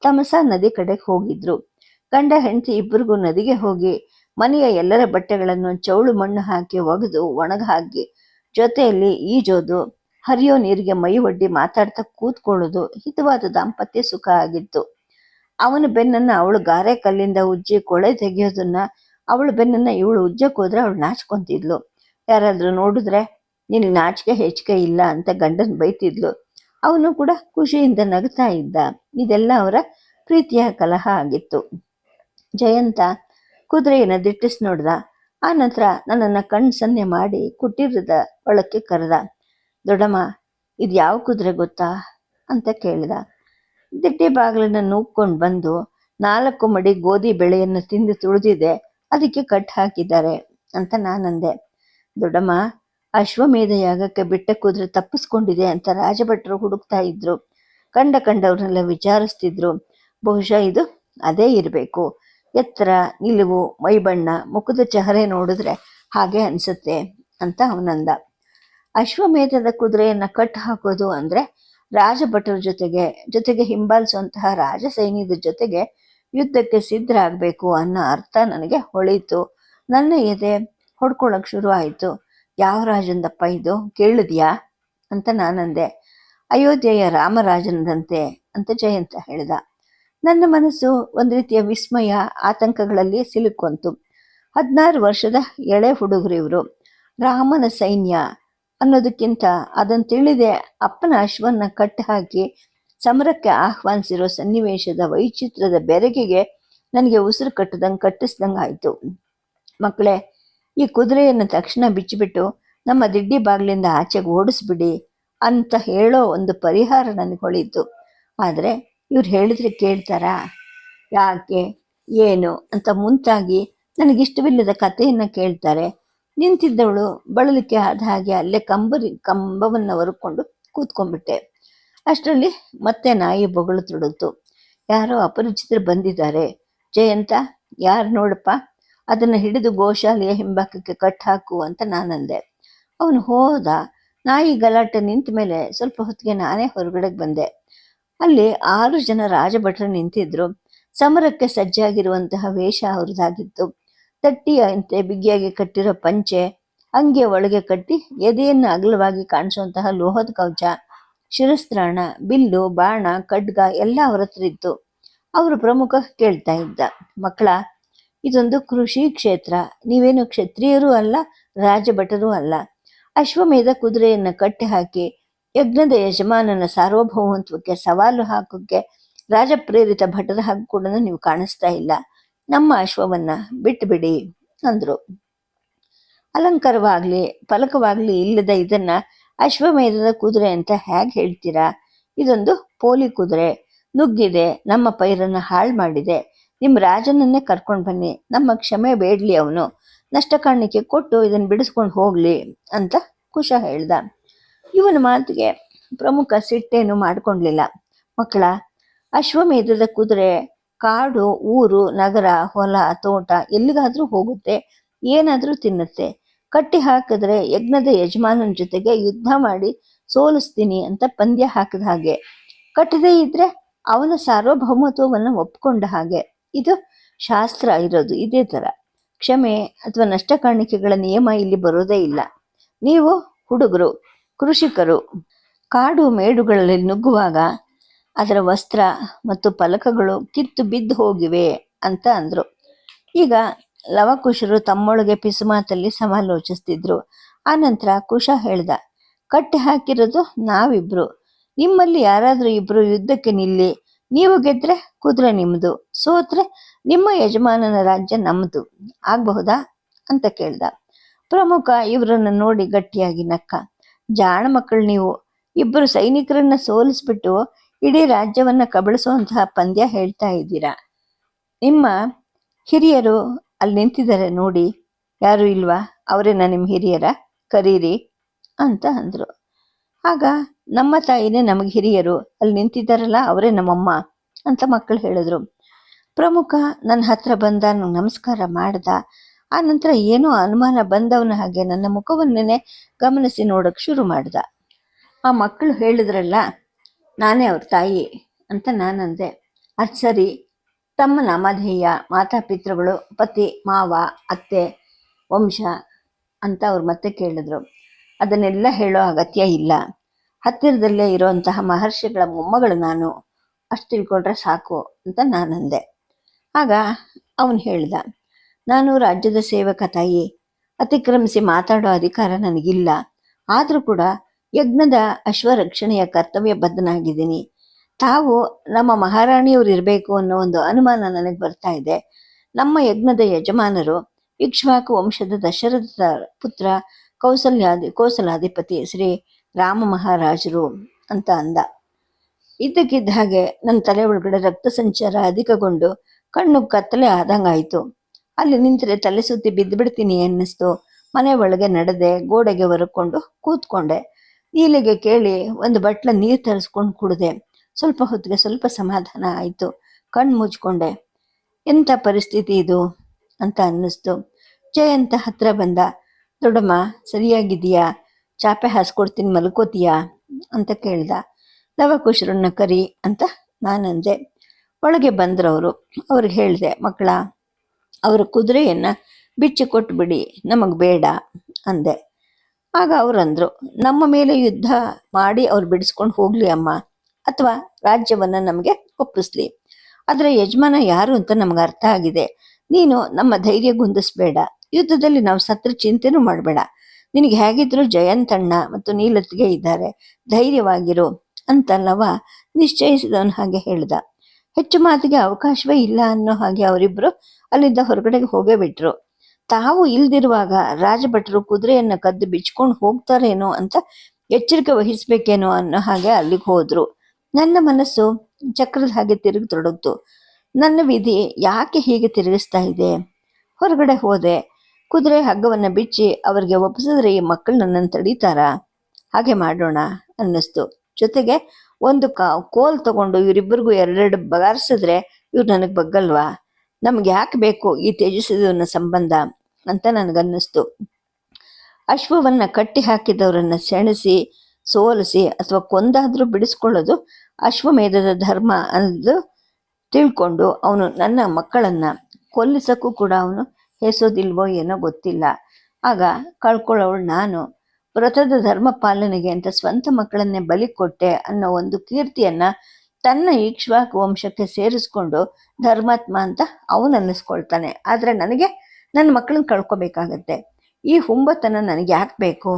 ತಮಸಾ ನದಿ ಕಡೆಗೆ ಹೋಗಿದ್ರು. ಗಂಡ ಹೆಂಡತಿ ಇಬ್ಬರಿಗೂ ನದಿಗೆ ಹೋಗಿ ಮನೆಯ ಎಲ್ಲರ ಬಟ್ಟೆಗಳನ್ನು ಚೌಳು ಮಣ್ಣು ಹಾಕಿ ಒಗೆದು ಒಣಗ ಹಾಕಿ ಜೊತೆಯಲ್ಲಿ ಈಜೋದು, ಹರಿಯೋ ನೀರಿಗೆ ಮೈ ಒಡ್ಡಿ ಮಾತಾಡ್ತಾ ಕೂತ್ಕೊಳ್ಳೋದು ಹಿತವಾದ ದಾಂಪತ್ಯ ಸುಖ ಆಗಿತ್ತು. ಅವನ ಬೆನ್ನನ್ನು ಅವಳು ಗಾರೆ ಕಲ್ಲಿಂದ ಉಜ್ಜಿ ಕೊಳೆ ತೆಗೆಯೋದನ್ನ ಅವಳ ಬೆನ್ನನ್ನು ಇವಳು ಉಜ್ಜಕ್ಕೆ ಹೋದ್ರೆ ಅವಳು ನಾಚ್ಕೊಂತಿದ್ಲು. ಯಾರಾದರೂ ನೋಡಿದ್ರೆ ನಿನಗೆ ನಾಚಿಕೆ ಹೆಚ್ಚಿಗೆ ಇಲ್ಲ ಅಂತ ಗಂಡನ ಬೈತಿದ್ಲು. ಅವನು ಕೂಡ ಖುಷಿಯಿಂದ ನಗ್ತಾ ಇದ್ದ. ಇದೆಲ್ಲ ಅವರ ಪ್ರೀತಿಯ ಕಲಹ ಆಗಿತ್ತು. ಜಯಂತ ಕುದುರೆಯನ್ನು ದಿಟ್ಟಿಸಿ ನೋಡ್ದ. ಆ ನಂತರ ನನ್ನನ್ನು ಕಣ್ಣು ಸನ್ನೆ ಮಾಡಿ ಕುಟೀರದ ಒಳಕ್ಕೆ ಕರೆದ. ದೊಡ್ಡಮ್ಮ, ಇದು ಯಾವ ಕುದುರೆ ಗೊತ್ತಾ ಅಂತ ಕೇಳಿದ. ದಿಟ್ಟಿ ಬಾಗಿಲನ್ನು ನೂಕ್ಕೊಂಡು ಬಂದು 4 ಮಡಿ ಗೋಧಿ ಬೆಳೆಯನ್ನು ತಿಂದು ತುಳಿದಿದೆ, ಅದಕ್ಕೆ ಕಟ್ ಹಾಕಿದ್ದಾರೆ ಅಂತ ನಾನಂದೆ. ದೊಡ್ಡಮ್ಮ, ಅಶ್ವಮೇಧ ಯಾಗಕ್ಕೆ ಬಿಟ್ಟ ಕುದುರೆ ತಪ್ಪಿಸ್ಕೊಂಡಿದೆ ಅಂತ ರಾಜಭಟ್ರು ಹುಡುಕ್ತಾ ಇದ್ರು. ಕಂಡವ್ರನ್ನೆಲ್ಲ ವಿಚಾರಿಸ್ತಿದ್ರು. ಬಹುಶಃ ಇದು ಅದೇ ಇರಬೇಕು. ಎತ್ತರ, ನಿಲುವು, ಮೈಬಣ್ಣ, ಮುಖದ ಚಹರೆ ನೋಡಿದ್ರೆ ಹಾಗೆ ಅನ್ಸುತ್ತೆ ಅಂತ ಅವನಂದ. ಅಶ್ವಮೇಧದ ಕುದುರೆಯನ್ನ ಕಟ್ ಹಾಕೋದು ಅಂದ್ರೆ ರಾಜಭಟರ ಜೊತೆಗೆ ಹಿಂಬಾಲಿಸುವಂತಹ ರಾಜ ಸೈನ್ಯದ ಜೊತೆಗೆ ಯುದ್ಧಕ್ಕೆ ಸಿದ್ಧರಾಗಬೇಕು ಅನ್ನೋ ಅರ್ಥ ನನಗೆ ಹೊಳೀತು. ನನ್ನ ಎದೆ ಹೊಡ್ಕೊಳಕ್ ಶುರು ಆಯಿತು. ಯಾವ ರಾಜಂದಪ್ಪ ಇದು, ಕೇಳಿದ್ಯಾ ಅಂತ ನಾನಂದೆ. ಅಯೋಧ್ಯೆಯ ರಾಮರಾಜನದಂತೆ ಅಂತ ಜಯಂತ ಹೇಳಿದ. ನನ್ನ ಮನಸ್ಸು ಒಂದು ರೀತಿಯ ವಿಸ್ಮಯ, ಆತಂಕಗಳಲ್ಲಿ ಸಿಲುಕೊಂತು. 16 ವರ್ಷದ ಎಳೆ ಹುಡುಗರು ಇವರು. ರಾಮನ ಸೈನ್ಯ ಅನ್ನೋದಕ್ಕಿಂತ ಅದನ್ನು ತಿಳಿದೆ ಅಪ್ಪನ ಅಶ್ವನ್ನ ಕಟ್ಟಿ ಹಾಕಿ ಸಮರಕ್ಕೆ ಆಹ್ವಾನಿಸಿರೋ ಸನ್ನಿವೇಶದ ವೈಚಿತ್ರ್ಯದ ಬೆರಗಿಗೆ ನನಗೆ ಉಸಿರು ಕಟ್ಟಿಸ್ದಂಗೆ ಆಯಿತು. ಮಕ್ಕಳೇ, ಈ ಕುದುರೆಯನ್ನು ತಕ್ಷಣ ಬಿಚ್ಚಿಬಿಟ್ಟು ನಮ್ಮ ದಿಡ್ಡಿ ಬಾಗಿಲಿಂದ ಆಚೆಗೆ ಓಡಿಸ್ಬಿಡಿ ಅಂತ ಹೇಳೋ ಒಂದು ಪರಿಹಾರ ನನಗೆ ಹೊಳೀತು. ಆದರೆ ಇವ್ರು ಹೇಳಿದ್ರೆ ಕೇಳ್ತಾರಾ? ಯಾಕೆ, ಏನು ಅಂತ ಮುಂತಾಗಿ ನನಗಿಷ್ಟವಿಲ್ಲದ ಕಥೆಯನ್ನು ಕೇಳ್ತಾರೆ. ನಿಂತಿದ್ದವಳು ಬಳಲಿಕೆ ಆದ ಹಾಗೆ ಅಲ್ಲೇ ಕಂಬವನ್ನು ಹೊರಕೊಂಡು ಕೂತ್ಕೊಂಡ್ಬಿಟ್ಟೆ. ಅಷ್ಟರಲ್ಲಿ ಮತ್ತೆ ನಾಯಿ ಬೊಗಳು ತೊಡಗಿತು. ಯಾರೋ ಅಪರಿಚಿತರು ಬಂದಿದ್ದಾರೆ. ಜಯಂತ, ಯಾರು ನೋಡಪ್ಪ, ಅದನ್ನು ಹಿಡಿದು ಗೋಶಾಲೆಯ ಹಿಂಬಾಕಕ್ಕೆ ಕಟ್ ಹಾಕು ಅಂತ ನಾನಂದೆ. ಅವನು ಹೋದ. ನಾಯಿ ಗಲಾಟೆ ನಿಂತ ಮೇಲೆ ಸ್ವಲ್ಪ ಹೊತ್ತಿಗೆ ನಾನೇ ಹೊರಗಡೆಗೆ ಬಂದೆ. ಅಲ್ಲಿ 6 ಜನ ರಾಜಭಟರು ನಿಂತಿದ್ರು. ಸಮರಕ್ಕೆ ಸಜ್ಜಾಗಿರುವಂತಹ ವೇಷ ಅವ್ರದ್ದಾಗಿತ್ತು. ತಟ್ಟಿಯಂತೆ ಬಿಗಿಯಾಗಿ ಕಟ್ಟಿರೋ ಪಂಚೆ, ಅಂಗಿಯ ಒಳಗೆ ಕಟ್ಟಿ ಎದೆಯನ್ನು ಅಗಲವಾಗಿ ಕಾಣಿಸುವಂತಹ ಲೋಹದ ಕವಚ, ಶಿರಸ್ತ್ರಾಣ, ಬಿಲ್ಲು, ಬಾಣ, ಖಡ್ಗ ಎಲ್ಲ ಅವ್ರ ಹತ್ರ ಇತ್ತು. ಅವರು ಪ್ರಮುಖ ಕೇಳ್ತಾ ಇದ್ದ. ಮಕ್ಕಳ, ಇದೊಂದು ಕೃಷಿ ಕ್ಷೇತ್ರ. ನೀವೇನು ಕ್ಷತ್ರಿಯರೂ ಅಲ್ಲ, ರಾಜಭಟರೂ ಅಲ್ಲ. ಅಶ್ವಮೇಧ ಕುದುರೆಯನ್ನು ಕಟ್ಟಿ ಹಾಕಿ ಯಜ್ಞದ ಯಜಮಾನನ ಸಾರ್ವಭೌಮತ್ವಕ್ಕೆ ಸವಾಲು ಹಾಕೋಕ್ಕೆ ರಾಜಪ್ರೇರಿತ ಭಟರ ಹಾಗೆ ಕೂಡ ನೀವು ಕಾಣಿಸ್ತಾ ಇಲ್ಲ. ನಮ್ಮ ಅಶ್ವವನ್ನ ಬಿಟ್ಟುಬಿಡಿ ಅಂದ್ರು. ಅಲಂಕಾರವಾಗ್ಲಿ ಫಲಕವಾಗ್ಲಿ ಇಲ್ಲದ ಇದನ್ನ ಅಶ್ವಮೇಧದ ಕುದುರೆ ಅಂತ ಹೇಗೆ ಹೇಳ್ತೀರಾ? ಇದೊಂದು ಪೋಲಿ ಕುದುರೆ, ನುಗ್ಗಿದೆ, ನಮ್ಮ ಪೈರನ್ನ ಹಾಳು ಮಾಡಿದೆ. ನಿಮ್ಮ ರಾಜನನ್ನೇ ಕರ್ಕೊಂಡು ಬನ್ನಿ, ನಮ್ಮ ಕ್ಷಮೆ ಬೇಡ್ಲಿ, ಅವನು ನಷ್ಟ ಕಾಣಿಕೆ ಕೊಟ್ಟು ಇದನ್ನು ಬಿಡಿಸ್ಕೊಂಡು ಹೋಗ್ಲಿ ಅಂತ ಕುಶ ಹೇಳ್ದ. ಇವನ ಮಾತಿಗೆ ಪ್ರಮುಖ ಸಿಟ್ಟೇನು ಮಾಡ್ಕೊಂಡ್ಲಿಲ್ಲ. ಮಕ್ಕಳ, ಅಶ್ವಮೇಧದ ಕುದುರೆ ಕಾಡು, ಊರು, ನಗರ, ಹೊಲ, ತೋಟ ಎಲ್ಲಿಗಾದ್ರೂ ಹೋಗುತ್ತೆ, ಏನಾದ್ರೂ ತಿನ್ನುತ್ತೆ. ಕಟ್ಟಿ ಹಾಕಿದ್ರೆ ಯಜ್ಞದ ಯಜಮಾನನ ಜೊತೆಗೆ ಯುದ್ಧ ಮಾಡಿ ಸೋಲಿಸ್ತೀನಿ ಅಂತ ಪಂದ್ಯ ಹಾಕಿದ ಹಾಗೆ. ಕಟ್ಟದೇ ಇದ್ರೆ ಅವನ ಸಾರ್ವಭೌಮತ್ವವನ್ನು ಒಪ್ಕೊಂಡ ಹಾಗೆ. ಇದು ಶಾಸ್ತ್ರ ಇರೋದು ಇದೇ ತರ. ಕ್ಷಮೆ ಅಥವಾ ನಷ್ಟ ಕಾಣಿಕೆಗಳ ನಿಯಮ ಇಲ್ಲಿ ಬರೋದೇ ಇಲ್ಲ. ನೀವು ಹುಡುಗರು, ಕೃಷಿಕರು, ಕಾಡು ಮೇಡುಗಳಲ್ಲಿ ನುಗ್ಗುವಾಗ ಅದರ ವಸ್ತ್ರ ಮತ್ತು ಫಲಕಗಳು ಕಿತ್ತು ಬಿದ್ದು ಹೋಗಿವೆ ಅಂತ ಅಂದ್ರು. ಈಗ ಲವಕುಶರು ತಮ್ಮೊಳಗೆ ಪಿಸುಮಾತಲ್ಲಿ ಸಮಾಲೋಚಿಸ್ತಿದ್ರು. ಆನಂತರ ಕುಶ ಹೇಳ್ದ, ಕಟ್ಟಿ ಹಾಕಿರೋದು ನಾವಿಬ್ರು. ನಿಮ್ಮಲ್ಲಿ ಯಾರಾದ್ರೂ ಇಬ್ರು ಯುದ್ಧಕ್ಕೆ ನಿಲ್ಲಿ. ನೀವು ಗೆದ್ರೆ ಕುದುರೆ ನಿಮ್ದು, ಸೋತ್ರೆ ನಿಮ್ಮ ಯಜಮಾನನ ರಾಜ್ಯ ನಮ್ದು. ಆಗಬಹುದಾ ಅಂತ ಕೇಳ್ದ. ಪ್ರಮುಖ ಇವರನ್ನು ನೋಡಿ ಗಟ್ಟಿಯಾಗಿ ನಕ್ಕ. ಜಾಣ ಮಕ್ಕಳು ನೀವು. ಇಬ್ಬರು ಸೈನಿಕರನ್ನ ಸೋಲಿಸ್ಬಿಟ್ಟು ಇಡೀ ರಾಜ್ಯವನ್ನ ಕಬಳಿಸುವಂತಹ ಪಂದ್ಯ ಹೇಳ್ತಾ ಇದ್ದೀರಾ. ನಿಮ್ಮ ಹಿರಿಯರು ಅಲ್ಲಿ ನಿಂತಿದ್ದಾರೆ ನೋಡಿ, ಯಾರು ಇಲ್ವಾ? ಅವರೇನ ನಿಮ್ಮ ಹಿರಿಯರ? ಕರೀರಿ ಅಂತ ಅಂದ್ರು. ಆಗ ನಮ್ಮ ತಾಯಿನೇ ನಮಗೆ ಹಿರಿಯರು, ಅಲ್ಲಿ ನಿಂತಿದ್ದಾರಲ್ಲ ಅವರೇ ನಮ್ಮಮ್ಮ ಅಂತ ಮಕ್ಕಳು ಹೇಳಿದ್ರು. ಪ್ರಮುಖ ನನ್ನ ಹತ್ರ ಬಂದ, ನಮಸ್ಕಾರ ಮಾಡ್ದ. ಆ ನಂತರ ಏನೋ ಅನುಮಾನ ಬಂದವನ ಹಾಗೆ ನನ್ನ ಮುಖವನ್ನೇ ಗಮನಿಸಿ ನೋಡಕ್ ಶುರು ಮಾಡ್ದ. ಆ ಮಕ್ಕಳು ಹೇಳಿದ್ರಲ್ಲ, ನಾನೇ ಅವ್ರ ತಾಯಿ ಅಂತ ನಾನಂದೆ. ಅದು ಸರಿ, ತಮ್ಮ ನಾಮಧೇಯ, ಮಾತಾಪಿತೃಗಳು, ಪತಿ, ಮಾವ, ಅತ್ತೆ, ವಂಶ ಅಂತ ಅವ್ರು ಮತ್ತೆ ಕೇಳಿದ್ರು. ಅದನ್ನೆಲ್ಲ ಹೇಳೋ ಅಗತ್ಯ ಇಲ್ಲ. ಹತ್ತಿರದಲ್ಲೇ ಇರೋಂತಹ ಮಹರ್ಷಿಗಳ ಮೊಮ್ಮಗಳು ನಾನು. ಅಷ್ಟು ತಿಳ್ಕೊಂಡ್ರೆ ಸಾಕು ಅಂತ ನಾನಂದೆ. ಆಗ ಅವನು ಹೇಳ್ದ, ನಾನು ರಾಜ್ಯದ ಸೇವಕ ತಾಯಿ, ಅತಿಕ್ರಮಿಸಿ ಮಾತಾಡೋ ಅಧಿಕಾರ ನನಗಿಲ್ಲ. ಆದರೂ ಕೂಡ ಯಜ್ಞದ ಅಶ್ವರಕ್ಷಣೆಯ ಕರ್ತವ್ಯ ಬದ್ಧನಾಗಿದ್ದೀನಿ. ತಾವು ನಮ್ಮ ಮಹಾರಾಣಿಯವರು ಇರಬೇಕು ಅನ್ನೋ ಒಂದು ಅನುಮಾನ ನನಗೆ ಬರ್ತಾ ಇದೆ. ನಮ್ಮ ಯಜ್ಞದ ಯಜಮಾನರು ಇಕ್ಷ್ವಾಕು ವಂಶದ ದಶರಥ ಪುತ್ರ ಕೋಸಲಾಧಿಪತಿ ಶ್ರೀ ರಾಮ ಮಹಾರಾಜರು ಅಂತ ಅಂದ. ಇದ್ದಕ್ಕಿದ್ದ ಹಾಗೆ ನನ್ನ ತಲೆ ಒಳಗಡೆ ರಕ್ತ ಸಂಚಾರ ಅಧಿಕಗೊಂಡು ಕಣ್ಣು ಕತ್ತಲೆ ಆದಂಗಾಯ್ತು. ಅಲ್ಲಿ ನಿಂತರೆ ತಲೆ ಸುತ್ತಿ ಬಿದ್ದುಬಿಡ್ತೀನಿ ಅನ್ನಿಸ್ತು. ಮನೆ ಒಳಗೆ ನಡೆದೆ, ಗೋಡೆಗೆ ಹೊರಕೊಂಡು ಕೂತ್ಕೊಂಡೆ. ನೀಲಿಗೆ ಕೇಳಿ ಒಂದು ಬಟ್ಲ ನೀರು ತರಿಸ್ಕೊಂಡು ಕುಡಿದೆ. ಸ್ವಲ್ಪ ಹೊತ್ತಿಗೆ ಸ್ವಲ್ಪ ಸಮಾಧಾನ ಆಯಿತು. ಕಣ್ಣು ಮುಚ್ಕೊಂಡೆ. ಎಂಥ ಪರಿಸ್ಥಿತಿ ಇದು ಅಂತ ಅನ್ನಿಸ್ತು. ಜಯಂತ ಹತ್ರ ಬಂದ. ದೊಡ್ಡಮ್ಮ ಸರಿಯಾಗಿದೆಯಾ? ಚಾಪೆ ಹಾಸ್ಕೊಡ್ತೀನಿ, ಮಲ್ಕೋತೀಯಾ ಅಂತ ಕೇಳ್ದ. ಲವಕುಶರನ್ನ ಕರಿ ಅಂತ ನಾನಂದೆ. ಒಳಗೆ ಬಂದ್ರವರು. ಅವ್ರಿಗೆ ಹೇಳಿದೆ, ಮಕ್ಕಳ, ಅವರ ಕುದುರೆಯನ್ನು ಬಿಚ್ಚಿ ಕೊಟ್ಬಿಡಿ, ನಮಗೆ ಬೇಡ ಅಂದೆ. ಆಗ ಅವರಂದರು, ನಮ್ಮ ಮೇಲೆ ಯುದ್ಧ ಮಾಡಿ ಅವ್ರು ಬಿಡಿಸ್ಕೊಂಡು ಹೋಗ್ಲಿ ಅಮ್ಮ, ಅಥವಾ ರಾಜ್ಯವನ್ನು ನಮಗೆ ಒಪ್ಪಿಸ್ಲಿ. ಆದರೆ ಯಜಮಾನ ಯಾರು ಅಂತ ನಮ್ಗೆ ಅರ್ಥ ಆಗಿದೆ. ನೀನು ನಮ್ಮ ಧೈರ್ಯ ಗುಂದಿಸ್ಬೇಡ. ಯುದ್ಧದಲ್ಲಿ ನಾವು ಸತ್ರ ಚಿಂತೆನೂ ಮಾಡಬೇಡ. ನಿನಗೆ ಹೇಗಿದ್ರು ಜಯಂತಣ್ಣ ಮತ್ತು ನೀಲತ್ತಿಗೆ ಇದ್ದಾರೆ, ಧೈರ್ಯವಾಗಿರು ಅಂತಲ್ಲವ ನಿಶ್ಚಯಿಸಿದವನು ಹಾಗೆ ಹೇಳ್ದ. ಹೆಚ್ಚು ಮಾತಿಗೆ ಅವಕಾಶವೇ ಇಲ್ಲ ಅನ್ನೋ ಹಾಗೆ ಅವರಿಬ್ಬರು ಅಲ್ಲಿಂದ ಹೊರಗಡೆಗೆ ಹೋಗೇ ಬಿಟ್ರು. ತಾವು ಇಲ್ದಿರುವಾಗ ರಾಜಭಟ್ರು ಕುದುರೆಯನ್ನು ಕದ್ದು ಬಿಚ್ಕೊಂಡು ಹೋಗ್ತಾರೇನೋ ಅಂತ ಎಚ್ಚರಿಕೆ ವಹಿಸ್ಬೇಕೇನೋ ಅನ್ನೋ ಹಾಗೆ ಅಲ್ಲಿಗೆ ಹೋದ್ರು. ನನ್ನ ಮನಸ್ಸು ಚಕ್ರದ ಹಾಗೆ ತಿರುಗಿ ನನ್ನ ವಿಧಿ ಯಾಕೆ ಹೀಗೆ ತಿರುಗಿಸ್ತಾ ಇದೆ? ಹೊರಗಡೆ ಹೋದೆ. ಕುದುರೆ ಹಗ್ಗವನ್ನು ಬಿಚ್ಚಿ ಅವ್ರಿಗೆ ಒಪ್ಪಿಸಿದ್ರೆ ಈ ಮಕ್ಕಳು ನನ್ನನ್ನು ತಡೀತಾರಾ? ಹಾಗೆ ಮಾಡೋಣ ಅನ್ನಿಸ್ತು. ಜೊತೆಗೆ ಒಂದು ಕೋಲ್ ತಗೊಂಡು ಇವರಿಬ್ಬರಿಗೂ ಎರಡೆರಡು ಬಗಾರಿಸಿದ್ರೆ ಇವ್ರು ನನಗೆ ಬಗ್ಗಲ್ವಾ? ನಮ್ಗೆ ಯಾಕೆ ಬೇಕು ಈ ತ್ಯಜಿಸಿದವನ ಸಂಬಂಧ ಅಂತ ನನಗನ್ನಿಸ್ತು. ಅಶ್ವವನ್ನು ಕಟ್ಟಿ ಹಾಕಿದವರನ್ನು ಸೆಣಸಿ ಸೋಲಿಸಿ ಅಥವಾ ಕೊಂದಾದರೂ ಬಿಡಿಸ್ಕೊಳ್ಳೋದು ಅಶ್ವಮೇಧದ ಧರ್ಮ ಅನ್ನೋದು ತಿಳ್ಕೊಂಡು ಅವನು ನನ್ನ ಮಕ್ಕಳನ್ನು ಕೊಲ್ಲಿಸಕ್ಕೂ ಕೂಡ ಅವನು ಹೆಸೋದಿಲ್ವೋ ಏನೋ ಗೊತ್ತಿಲ್ಲ. ಆಗ ಕಳ್ಕೊಳ್ಳೋಳು ನಾನು. ವ್ರತದ ಧರ್ಮ ಪಾಲನೆಗೆ ಅಂತ ಸ್ವಂತ ಮಕ್ಕಳನ್ನೇ ಬಲಿ ಕೊಟ್ಟೆ ಅನ್ನೋ ಒಂದು ಕೀರ್ತಿಯನ್ನು ತನ್ನ ಇಕ್ಷ್ವಾಕು ವಂಶಕ್ಕೆ ಸೇರಿಸ್ಕೊಂಡು ಧರ್ಮಾತ್ಮ ಅಂತ ಅವನು ಅನ್ನಿಸ್ಕೊಳ್ತಾನೆ. ಆದರೆ ನನಗೆ ನನ್ನ ಮಕ್ಕಳನ್ನ ಕಳ್ಕೊಬೇಕಾಗತ್ತೆ. ಈ ಹುಂಬತನ ನನಗೆ ಯಾಕೆ ಬೇಕು?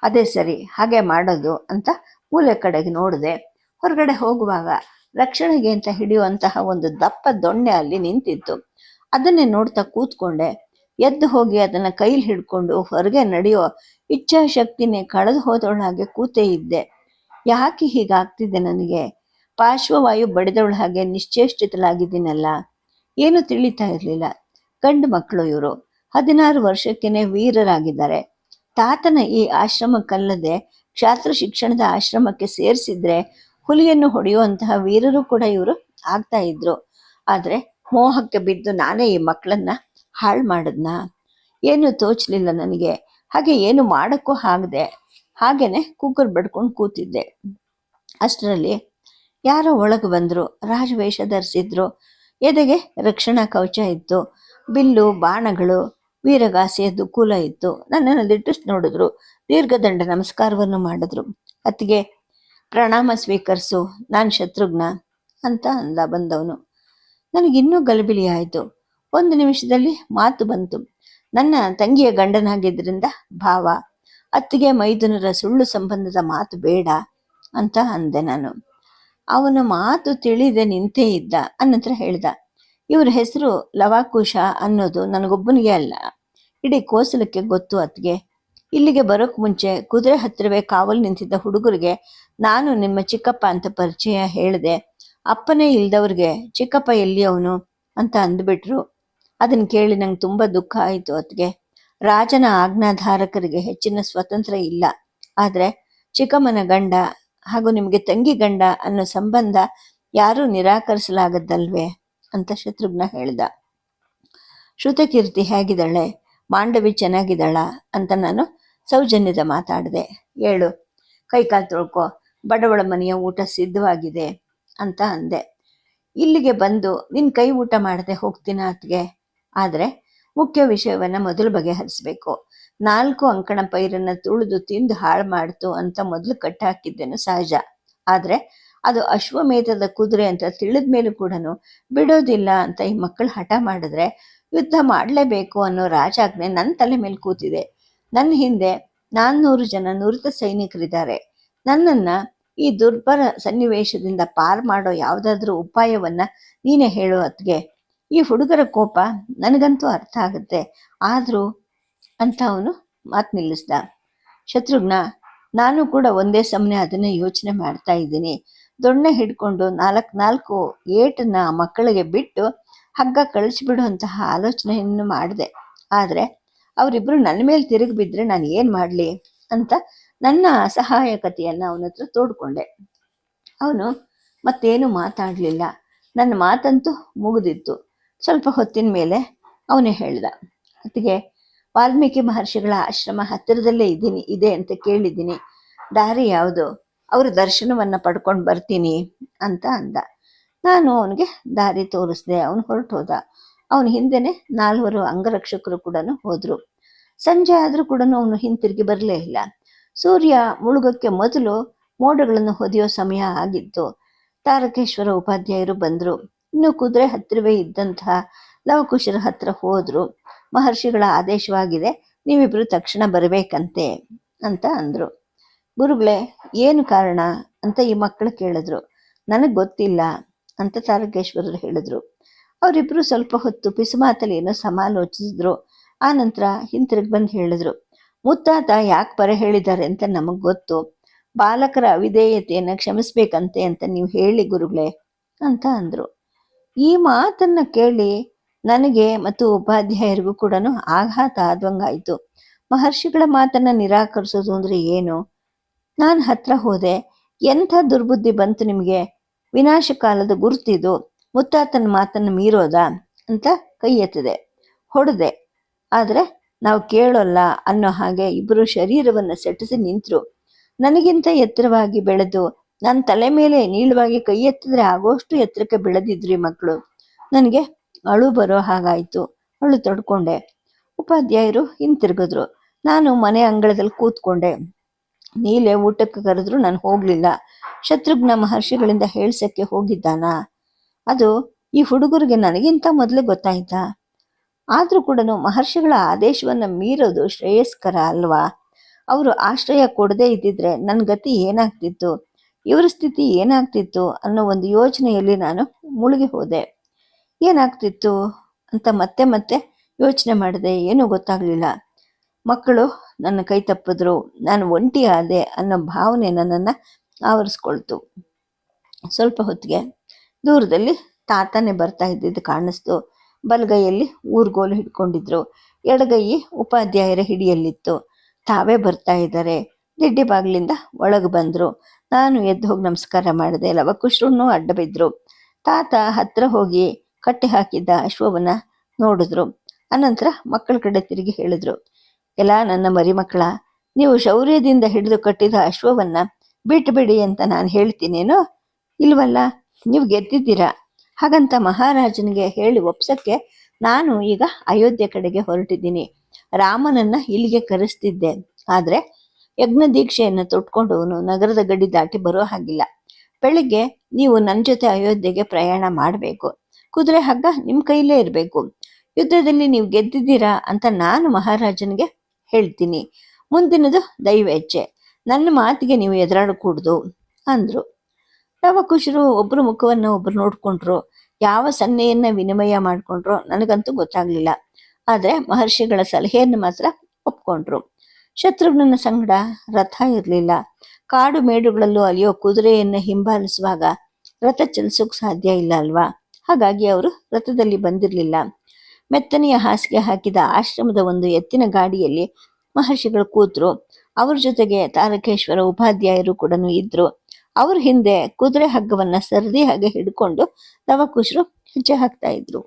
ಅದೇ ಸರಿ, ಹಾಗೆ ಮಾಡೋದು ಅಂತ ಮೂಲೆ ಕಡೆಗೆ ನೋಡಿದೆ. ಹೊರಗಡೆ ಹೋಗುವಾಗ ರಕ್ಷಣೆಗೆ ಅಂತ ಹಿಡಿಯುವಂತಹ ಒಂದು ದಪ್ಪ ದೊಣ್ಣೆ ಅಲ್ಲಿ ನಿಂತಿತ್ತು. ಅದನ್ನೇ ನೋಡ್ತಾ ಕೂತ್ಕೊಂಡೆ. ಎದ್ದು ಹೋಗಿ ಅದನ್ನು ಕೈಲಿ ಹಿಡ್ಕೊಂಡು ಹೊರಗೆ ನಡೆಯೋ ಇಚ್ಛಾಶಕ್ತಿನೇ ಕಳೆದು ಹೋದವಳ ಹಾಗೆ ಕೂತೇ ಇದ್ದೆ. ಯಾಕೆ ಹೀಗಾಗ್ತಿದೆ ನನಗೆ? ಪಾರ್ಶ್ವವಾಯು ಬಡಿದವಳ ಹಾಗೆ ನಿಶ್ಚೇಷ್ಟಿತಲಾಗಿದ್ದೀನಲ್ಲ. ಏನು ತಿಳಿತಾ ಇರಲಿಲ್ಲ. ಗಂಡು ಮಕ್ಕಳು ಇವರು, 16 ವರ್ಷಕ್ಕೇನೆ ವೀರರಾಗಿದ್ದಾರೆ. ತಾತನ ಈ ಆಶ್ರಮಕ್ಕಲ್ಲದೆ ಕ್ಷಾತ್ರ ಶಿಕ್ಷಣದ ಆಶ್ರಮಕ್ಕೆ ಸೇರಿಸಿದ್ರೆ ಹುಲಿಯನ್ನು ಹೊಡೆಯುವಂತಹ ವೀರರು ಕೂಡ ಇವರು ಆಗ್ತಾ ಇದ್ರು. ಆದರೆ ಮೋಹಕ್ಕೆ ಬಿದ್ದು ನಾನೇ ಈ ಮಕ್ಕಳನ್ನ ಹಾಳು ಮಾಡಿದ್ನ? ಏನು ತೋಚಲಿಲ್ಲ ನನಗೆ. ಹಾಗೆ ಏನು ಮಾಡೋಕ್ಕೂ ಆಗದೆ ಹಾಗೇನೆ ಕುಕ್ಕರ್ ಬಡ್ಕೊಂಡು ಕೂತಿದ್ದೆ. ಅಷ್ಟರಲ್ಲಿ ಯಾರೋ ಒಳಗೆ ಬಂದರು. ರಾಜವೇಷ ಧರಿಸಿದ್ರು. ಎದೆಗೆ ರಕ್ಷಣಾ ಕವಚ ಇತ್ತು. ಬಿಲ್ಲು ಬಾಣಗಳು ವೀರಗಾಸೆಯ ದುಕೂಲ ಇತ್ತು. ನನ್ನನ್ನು ದಿಟ್ಟಿಸಿ ನೋಡಿದ್ರು. ದೀರ್ಘದಂಡ ನಮಸ್ಕಾರವನ್ನು ಮಾಡಿದ್ರು. ಅತ್ತಿಗೆ ಪ್ರಣಾಮ ಸ್ವೀಕರಿಸು, ನಾನು ಶತ್ರುಘ್ನ ಅಂತ ಅಂದ ಬಂದವನು. ನನಗಿನ್ನೂ ಗಲಿಬಿಲಿ ಆಯಿತು. 1 ನಿಮಿಷದಲ್ಲಿ ಮಾತು ಬಂತು. ನನ್ನ ತಂಗಿಯ ಗಂಡನಾಗಿದ್ದರಿಂದ ಭಾವ, ಅತ್ತಿಗೆ ಮೈದುನರ ಸುಳ್ಳು ಸಂಬಂಧದ ಮಾತು ಬೇಡ ಅಂತ ಅಂದೆ ನಾನು. ಅವನ ಮಾತು ತಿಳಿದೆ ನಿಂತೇ ಇದ್ದ. ಅನ್ನತ್ರ ಹೇಳ್ದ, ಇವ್ರ ಹೆಸರು ಲವಾಕುಶ ಅನ್ನೋದು ನನಗೊಬ್ಬನಿಗೆ ಅಲ್ಲ, ಇಡೀ ಕೋಸಲಕ್ಕೆ ಗೊತ್ತು ಅತ್ತಿಗೆ. ಇಲ್ಲಿಗೆ ಬರೋಕ್ಕೆ ಮುಂಚೆ ಕುದುರೆ ಹತ್ತಿರವೇ ಕಾವಲು ನಿಂತಿದ್ದ ಹುಡುಗರಿಗೆ ನಾನು ನಿಮ್ಮ ಚಿಕ್ಕಪ್ಪ ಅಂತ ಪರಿಚಯ ಹೇಳಿದೆ. ಅಪ್ಪನೇ ಇಲ್ದವ್ರಿಗೆ ಚಿಕ್ಕಪ್ಪ ಎಲ್ಲಿ ಅವನು ಅಂತ ಅಂದ್ಬಿಟ್ರು. ಅದನ್ನು ಕೇಳಿ ನಂಗೆ ತುಂಬ ದುಃಖ ಆಯಿತು ಅತ್ತಿಗೆ. ರಾಜನ ಆಜ್ಞಾಧಾರಕರಿಗೆ ಹೆಚ್ಚಿನ ಸ್ವತಂತ್ರ ಇಲ್ಲ. ಆದರೆ ಚಿಕ್ಕಮ್ಮನ ಗಂಡ ಹಾಗೂ ನಿಮಗೆ ತಂಗಿ ಗಂಡ ಅನ್ನೋ ಸಂಬಂಧ ಯಾರೂ ನಿರಾಕರಿಸಲಾಗದ್ದಲ್ವೇ ಅಂತ ಶತ್ರುಘ್ನ ಹೇಳ್ದ. ಶ್ರುತಕೀರ್ತಿ ಹೇಗಿದ್ದಾಳೆ? ಮಾಂಡವಿ ಚೆನ್ನಾಗಿದ್ದಾಳ ಅಂತ ನಾನು ಸೌಜನ್ಯದ ಮಾತಾಡಿದೆ. ಹೇಳು, ಕೈಕಾಲು ತೊಳ್ಕೊ, ಬಡವಳ ಮನೆಯ ಊಟ ಸಿದ್ಧವಾಗಿದೆ ಅಂತ ಅಂದೆ. ಇಲ್ಲಿಗೆ ಬಂದು ನಿನ್ನ ಕೈ ಊಟ ಮಾಡದೆ ಹೋಗ್ತೀನ ಅತ್ತಿಗೆ? ಆದರೆ ಮುಖ್ಯ ವಿಷಯವನ್ನು ಮೊದಲು ಬಗೆಹರಿಸ್ಬೇಕು. 4 ಅಂಕಣ ಪೈರನ್ನು ತುಳಿದು ತಿಂದು ಹಾಳು ಮಾಡ್ತು ಅಂತ ಮೊದಲು ಕಟ್ಟಾಕಿದ್ದೇನು ಸಹಜ. ಆದರೆ ಅದು ಅಶ್ವಮೇಧದ ಕುದುರೆ ಅಂತ ತಿಳಿದ ಮೇಲೂ ಕೂಡ ಬಿಡೋದಿಲ್ಲ ಅಂತ ಈ ಮಕ್ಕಳು ಹಠ ಮಾಡಿದ್ರೆ ಯುದ್ಧ ಮಾಡಲೇಬೇಕು ಅನ್ನೋ ರಾಜಾಜ್ಞೆ ನನ್ನ ತಲೆ ಮೇಲೆ ಕೂತಿದೆ. ನನ್ನ ಹಿಂದೆ 400 ಜನ ನುರಿತ ಸೈನಿಕರಿದ್ದಾರೆ. ನನ್ನನ್ನು ಈ ದುರ್ಬರ ಸನ್ನಿವೇಶದಿಂದ ಪಾರು ಮಾಡೋ ಯಾವುದಾದ್ರೂ ಉಪಾಯವನ್ನ ನೀನೇ ಹೇಳು ಅತ್ಗೆ. ಈ ಹುಡುಗರ ಕೋಪ ನನಗಂತೂ ಅರ್ಥ ಆಗುತ್ತೆ, ಆದರೂ ಅಂತ ಅವನು ಮಾತು ನಿಲ್ಲಿಸ್ದ. ಶತ್ರುಘ್ನ, ನಾನು ಕೂಡ ಒಂದೇ ಸಮನೆ ಅದನ್ನೇ ಯೋಚನೆ ಮಾಡ್ತಾ ಇದ್ದೀನಿ. ದೊಣ್ಣೆ ಹಿಡ್ಕೊಂಡು 4 ಏಟನ್ನ ಮಕ್ಕಳಿಗೆ ಬಿಟ್ಟು ಹಗ್ಗ ಕಳಿಸ್ಬಿಡುವಂತಹ ಆಲೋಚನೆಯನ್ನು ಮಾಡಿದೆ. ಆದರೆ ಅವರಿಬ್ಬರು ನನ್ನ ಮೇಲೆ ತಿರುಗಿ ಬಿದ್ದರೆ ನಾನು ಏನು ಮಾಡಲಿ ಅಂತ ನನ್ನ ಅಸಹಾಯಕತೆಯನ್ನು ಅವನ ಹತ್ರ ತೋಡ್ಕೊಂಡೆ. ಅವನು ಮತ್ತೇನು ಮಾತಾಡಲಿಲ್ಲ. ನನ್ನ ಮಾತಂತೂ ಮುಗಿದಿತ್ತು. ಸ್ವಲ್ಪ ಹೊತ್ತಿನ ಮೇಲೆ ಅವನೇ ಹೇಳ್ದ, ಅತ್ತಿಗೆ, ವಾಲ್ಮೀಕಿ ಮಹರ್ಷಿಗಳ ಆಶ್ರಮ ಹತ್ತಿರದಲ್ಲೇ ಇದೆ ಅಂತ ಕೇಳಿದ್ದೀನಿ. ದಾರಿ ಯಾವುದು? ಅವರ ದರ್ಶನವನ್ನು ಪಡ್ಕೊಂಡು ಬರ್ತೀನಿ ಅಂತ ಅಂದ. ನಾನು ಅವನಿಗೆ ದಾರಿ ತೋರಿಸ್ದೆ. ಅವನು ಹೊರಟು ಹೋದ. ಅವನ ಹಿಂದೆನೆ 4 ಅಂಗರಕ್ಷಕರು ಕೂಡ ಹೋದ್ರು. ಸಂಜೆ ಆದರೂ ಕೂಡ ಅವನು ಹಿಂತಿರುಗಿ ಬರಲೇ ಇಲ್ಲ. ಸೂರ್ಯ ಮುಳುಗಕ್ಕೆ ಮೊದಲು ಮೋಡಗಳನ್ನು ಹೊದೆಯೋ ಸಮಯ ಆಗಿತ್ತು. ತಾರಕೇಶ್ವರ ಉಪಾಧ್ಯಾಯರು ಬಂದರು. ಇನ್ನು ಕುದುರೆ ಹತ್ತಿರವೇ ಇದ್ದಂತಹ ಲವಕುಶರ ಹತ್ರ ಹೋದ್ರು. ಮಹರ್ಷಿಗಳ ಆದೇಶವಾಗಿದೆ, ನೀವಿಬ್ರು ತಕ್ಷಣ ಬರಬೇಕಂತೆ ಅಂತ ಅಂದರು. ಗುರುಗಳೇ, ಏನು ಕಾರಣ ಅಂತ ಈ ಮಕ್ಕಳು ಕೇಳಿದ್ರು. ನನಗೆ ಗೊತ್ತಿಲ್ಲ ಅಂತ ತಾರಕೇಶ್ವರರು ಹೇಳಿದ್ರು. ಅವರಿಬ್ರು ಸ್ವಲ್ಪ ಹೊತ್ತು ಪಿಸುಮಾತಲ್ಲಿ ಏನೋ ಸಮಾಲೋಚಿಸಿದ್ರು. ಆ ನಂತರ ಹಿಂತಿರುಗಿ ಬಂದು ಹೇಳಿದ್ರು, ಮುತ್ತಾತ ಯಾಕೆ ಬರ ಹೇಳಿದ್ದಾರೆ ಅಂತ ನಮಗೆ ಗೊತ್ತು. ಬಾಲಕರ ಅವಿಧೇಯತೆಯನ್ನು ಕ್ಷಮಿಸ್ಬೇಕಂತೆ ಅಂತ ನೀವು ಹೇಳಿ ಗುರುಗಳೇ ಅಂತ ಅಂದರು. ಈ ಮಾತನ್ನು ಕೇಳಿ ನನಗೆ ಮತ್ತು ಉಪಾಧ್ಯಾಯರಿಗೂ ಕೂಡ ಆಘಾತ ಆದಂಗಾಯಿತು. ಮಹರ್ಷಿಗಳ ಮಾತನ್ನು ನಿರಾಕರಿಸೋದು ಅಂದರೆ ಏನು? ನಾನು ಹತ್ರ ಹೋದೆ. ಎಂಥ ದುರ್ಬುದ್ಧಿ ಬಂತು ನಿಮಗೆ? ವಿನಾಶ ಕಾಲದ ಗುರುತಿದು, ಮುತ್ತಾತನ ಮಾತನ್ನು ಮೀರೋದಾ ಅಂತ ಕೈ ಎತ್ತದೆ. ಹೊಡೆದೆ. ಆದರೆ ನಾವು ಕೇಳೋಲ್ಲ ಅನ್ನೋ ಹಾಗೆ ಇಬ್ಬರು ಶರೀರವನ್ನು ಸೆಟಿಸಿ ನಿಂತರು. ನನಗಿಂತ ಎತ್ತರವಾಗಿ ಬೆಳೆದು ನನ್ನ ತಲೆ ಮೇಲೆ ನೀಳವಾಗಿ ಕೈ ಎತ್ತಿದ್ರೆ ಆಗೋಷ್ಟು ಎತ್ತರಕ್ಕೆ ಬೆಳೆದಿದ್ರು ಈ ಮಕ್ಕಳು. ನನಗೆ ಅಳು ಬರೋ ಹಾಗಾಯಿತು. ಅಳು ತಡ್ಕೊಂಡೆ. ಉಪಾಧ್ಯಾಯರು ಹಿಂತಿರುಗಿದ್ರು. ನಾನು ಮನೆ ಅಂಗಳದಲ್ಲಿ ಕೂತ್ಕೊಂಡೆ. ನೀಲೆ ಊಟಕ್ಕೆ ಕರೆದ್ರು ನಾನು ಹೋಗಲಿಲ್ಲ. ಶತ್ರುಘ್ನ ಮಹರ್ಷಿಗಳಿಂದ ಹೇಳ್ಸಕ್ಕೆ ಹೋಗಿದ್ದಾನಾ? ಅದು ಈ ಹುಡುಗರಿಗೆ ನನಗಿಂತ ಮೊದಲೇ ಗೊತ್ತಾಯ್ತಾ? ಆದರೂ ಕೂಡ ಮಹರ್ಷಿಗಳ ಆದೇಶವನ್ನು ಮೀರೋದು ಶ್ರೇಯಸ್ಕರ ಅಲ್ವಾ? ಅವರು ಆಶ್ರಯ ಕೊಡದೇ ಇದ್ದಿದ್ರೆ ನನ್ನ ಗತಿ ಏನಾಗ್ತಿತ್ತು, ಇವರ ಸ್ಥಿತಿ ಏನಾಗ್ತಿತ್ತು ಅನ್ನೋ ಒಂದು ಯೋಚನೆಯಲ್ಲಿ ನಾನು ಮುಳುಗಿ ಹೋದೆ. ಏನಾಗ್ತಿತ್ತು ಅಂತ ಮತ್ತೆ ಮತ್ತೆ ಯೋಚನೆ ಮಾಡಿದೆ. ಏನೂ ಗೊತ್ತಾಗಲಿಲ್ಲ. ಮಕ್ಕಳು ನನ್ನ ಕೈ ತಪ್ಪಿದ್ರು, ನಾನು ಒಂಟಿ ಆದೆ ಅನ್ನೋ ಭಾವನೆ ನನ್ನನ್ನು ಆವರಿಸ್ಕೊಳ್ತು. ಸ್ವಲ್ಪ ಹೊತ್ತಿಗೆ ದೂರದಲ್ಲಿ ತಾತನೇ ಬರ್ತಾ ಇದ್ದಿದ್ದು ಕಾಣಿಸ್ತು. ಬಲಗೈಯಲ್ಲಿ ಊರ್ಗೋಲು ಹಿಡ್ಕೊಂಡಿದ್ರು. ಎಡಗೈ ಉಪಾಧ್ಯಾಯರ ಹಿಡಿಯಲ್ಲಿತ್ತು. ತಾವೇ ಬರ್ತಾ ಇದ್ದಾರೆ. ದಿಡ್ಡಿ ಬಾಗಿಲಿಂದ ಒಳಗೆ ಬಂದರು. ನಾನು ಎದ್ದು ಹೋಗಿ ನಮಸ್ಕಾರ ಮಾಡಿದೆ. ಲವಕುಶರು ಅಡ್ಡ ಬಿದ್ದರು. ತಾತ ಹತ್ರ ಹೋಗಿ ಕಟ್ಟಿ ಹಾಕಿದ್ದ ಅಶ್ವವನ್ನು ನೋಡಿದ್ರು. ಅನಂತರ ಮಕ್ಕಳ ಕಡೆ ತಿರುಗಿ ಹೇಳಿದ್ರು, ಎಲ್ಲ ನನ್ನ ಮರಿ ಮಕ್ಕಳ, ನೀವು ಶೌರ್ಯದಿಂದ ಹಿಡಿದು ಕಟ್ಟಿದ ಅಶ್ವವನ್ನು ಬಿಟ್ಟುಬಿಡಿ ಅಂತ ನಾನು ಹೇಳ್ತೀನೇನೋ? ಇಲ್ವಲ್ಲ, ನೀವು ಗೆದ್ದಿದ್ದೀರಾ. ಹಾಗಂತ ಮಹಾರಾಜನಿಗೆ ಹೇಳಿ ಒಪ್ಸಕ್ಕೆ ನಾನು ಈಗ ಅಯೋಧ್ಯೆ ಕಡೆಗೆ ಹೊರಟಿದ್ದೀನಿ. ರಾಮನನ್ನ ಇಲ್ಲಿಗೆ ಕರೆಸ್ತಿದ್ದೆ. ಆದರೆ ಯಜ್ಞ ದೀಕ್ಷೆಯನ್ನು ತೊಟ್ಕೊಂಡವನು ನಗರದ ಗಡಿ ದಾಟಿ ಬರೋ ಹಾಗಿಲ್ಲ. ಬೆಳಿಗ್ಗೆ ನೀವು ನನ್ನ ಜೊತೆ ಅಯೋಧ್ಯೆಗೆ ಪ್ರಯಾಣ ಮಾಡಬೇಕು. ಕುದುರೆ ಹಗ್ಗ ನಿಮ್ಮ ಕೈಲೇ ಇರಬೇಕು. ಯುದ್ಧದಲ್ಲಿ ನೀವು ಗೆದ್ದಿದ್ದೀರಾ ಅಂತ ನಾನು ಮಹಾರಾಜನಿಗೆ ಹೇಳ್ತೀನಿ. ಮುಂದಿನದು ದೈವ ಇಚ್ಛೆ. ನನ್ನ ಮಾತಿಗೆ ನೀವು ಎದುರಾಡಕೂಡ್ದು ಅಂದರು. ಲವಕುಶರು ಒಬ್ಬರು ಮುಖವನ್ನು ಒಬ್ಬರು ನೋಡ್ಕೊಂಡ್ರು. ಯಾವ ಸನ್ನೆಯನ್ನ ವಿನಿಮಯ ಮಾಡಿಕೊಂಡ್ರೋ ನನಗಂತೂ ಗೊತ್ತಾಗ್ಲಿಲ್ಲ. ಆದರೆ ಮಹರ್ಷಿಗಳ ಸಲಹೆಯನ್ನು ಮಾತ್ರ ಒಪ್ಕೊಂಡ್ರು. ಶತ್ರುಘ್ನನ ಸಂಗಡ ರಥ ಇರಲಿಲ್ಲ. ಕಾಡು ಮೇಡುಗಳಲ್ಲೂ ಅಲಿಯೋ ಕುದುರೆಯನ್ನು ಹಿಂಬಾಲಿಸುವಾಗ ರಥ ಚಲಿಸೋಕೆ ಸಾಧ್ಯ ಇಲ್ಲ ಅಲ್ವಾ? ಹಾಗಾಗಿ ಅವರು ರಥದಲ್ಲಿ ಬಂದಿರಲಿಲ್ಲ. ಮೆತ್ತನೆಯ ಹಾಸಿಗೆ ಹಾಕಿದ ಆಶ್ರಮದ ಒಂದು ಎತ್ತಿನ ಗಾಡಿಯಲ್ಲಿ ಮಹರ್ಷಿಗಳು ಕೂತರು. ಅವ್ರ ಜೊತೆಗೆ ತಾರಕೇಶ್ವರ ಉಪಾಧ್ಯಾಯರು ಕೂಡ ಇದ್ರು. ಅವ್ರ ಹಿಂದೆ ಕುದುರೆ ಹಗ್ಗವನ್ನ ಸರದಿ ಹಾಗೆ ಹಿಡ್ಕೊಂಡು ಲವಕುಶರು ಹೆಜ್ಜೆ ಹಾಕ್ತಾ ಇದ್ರು.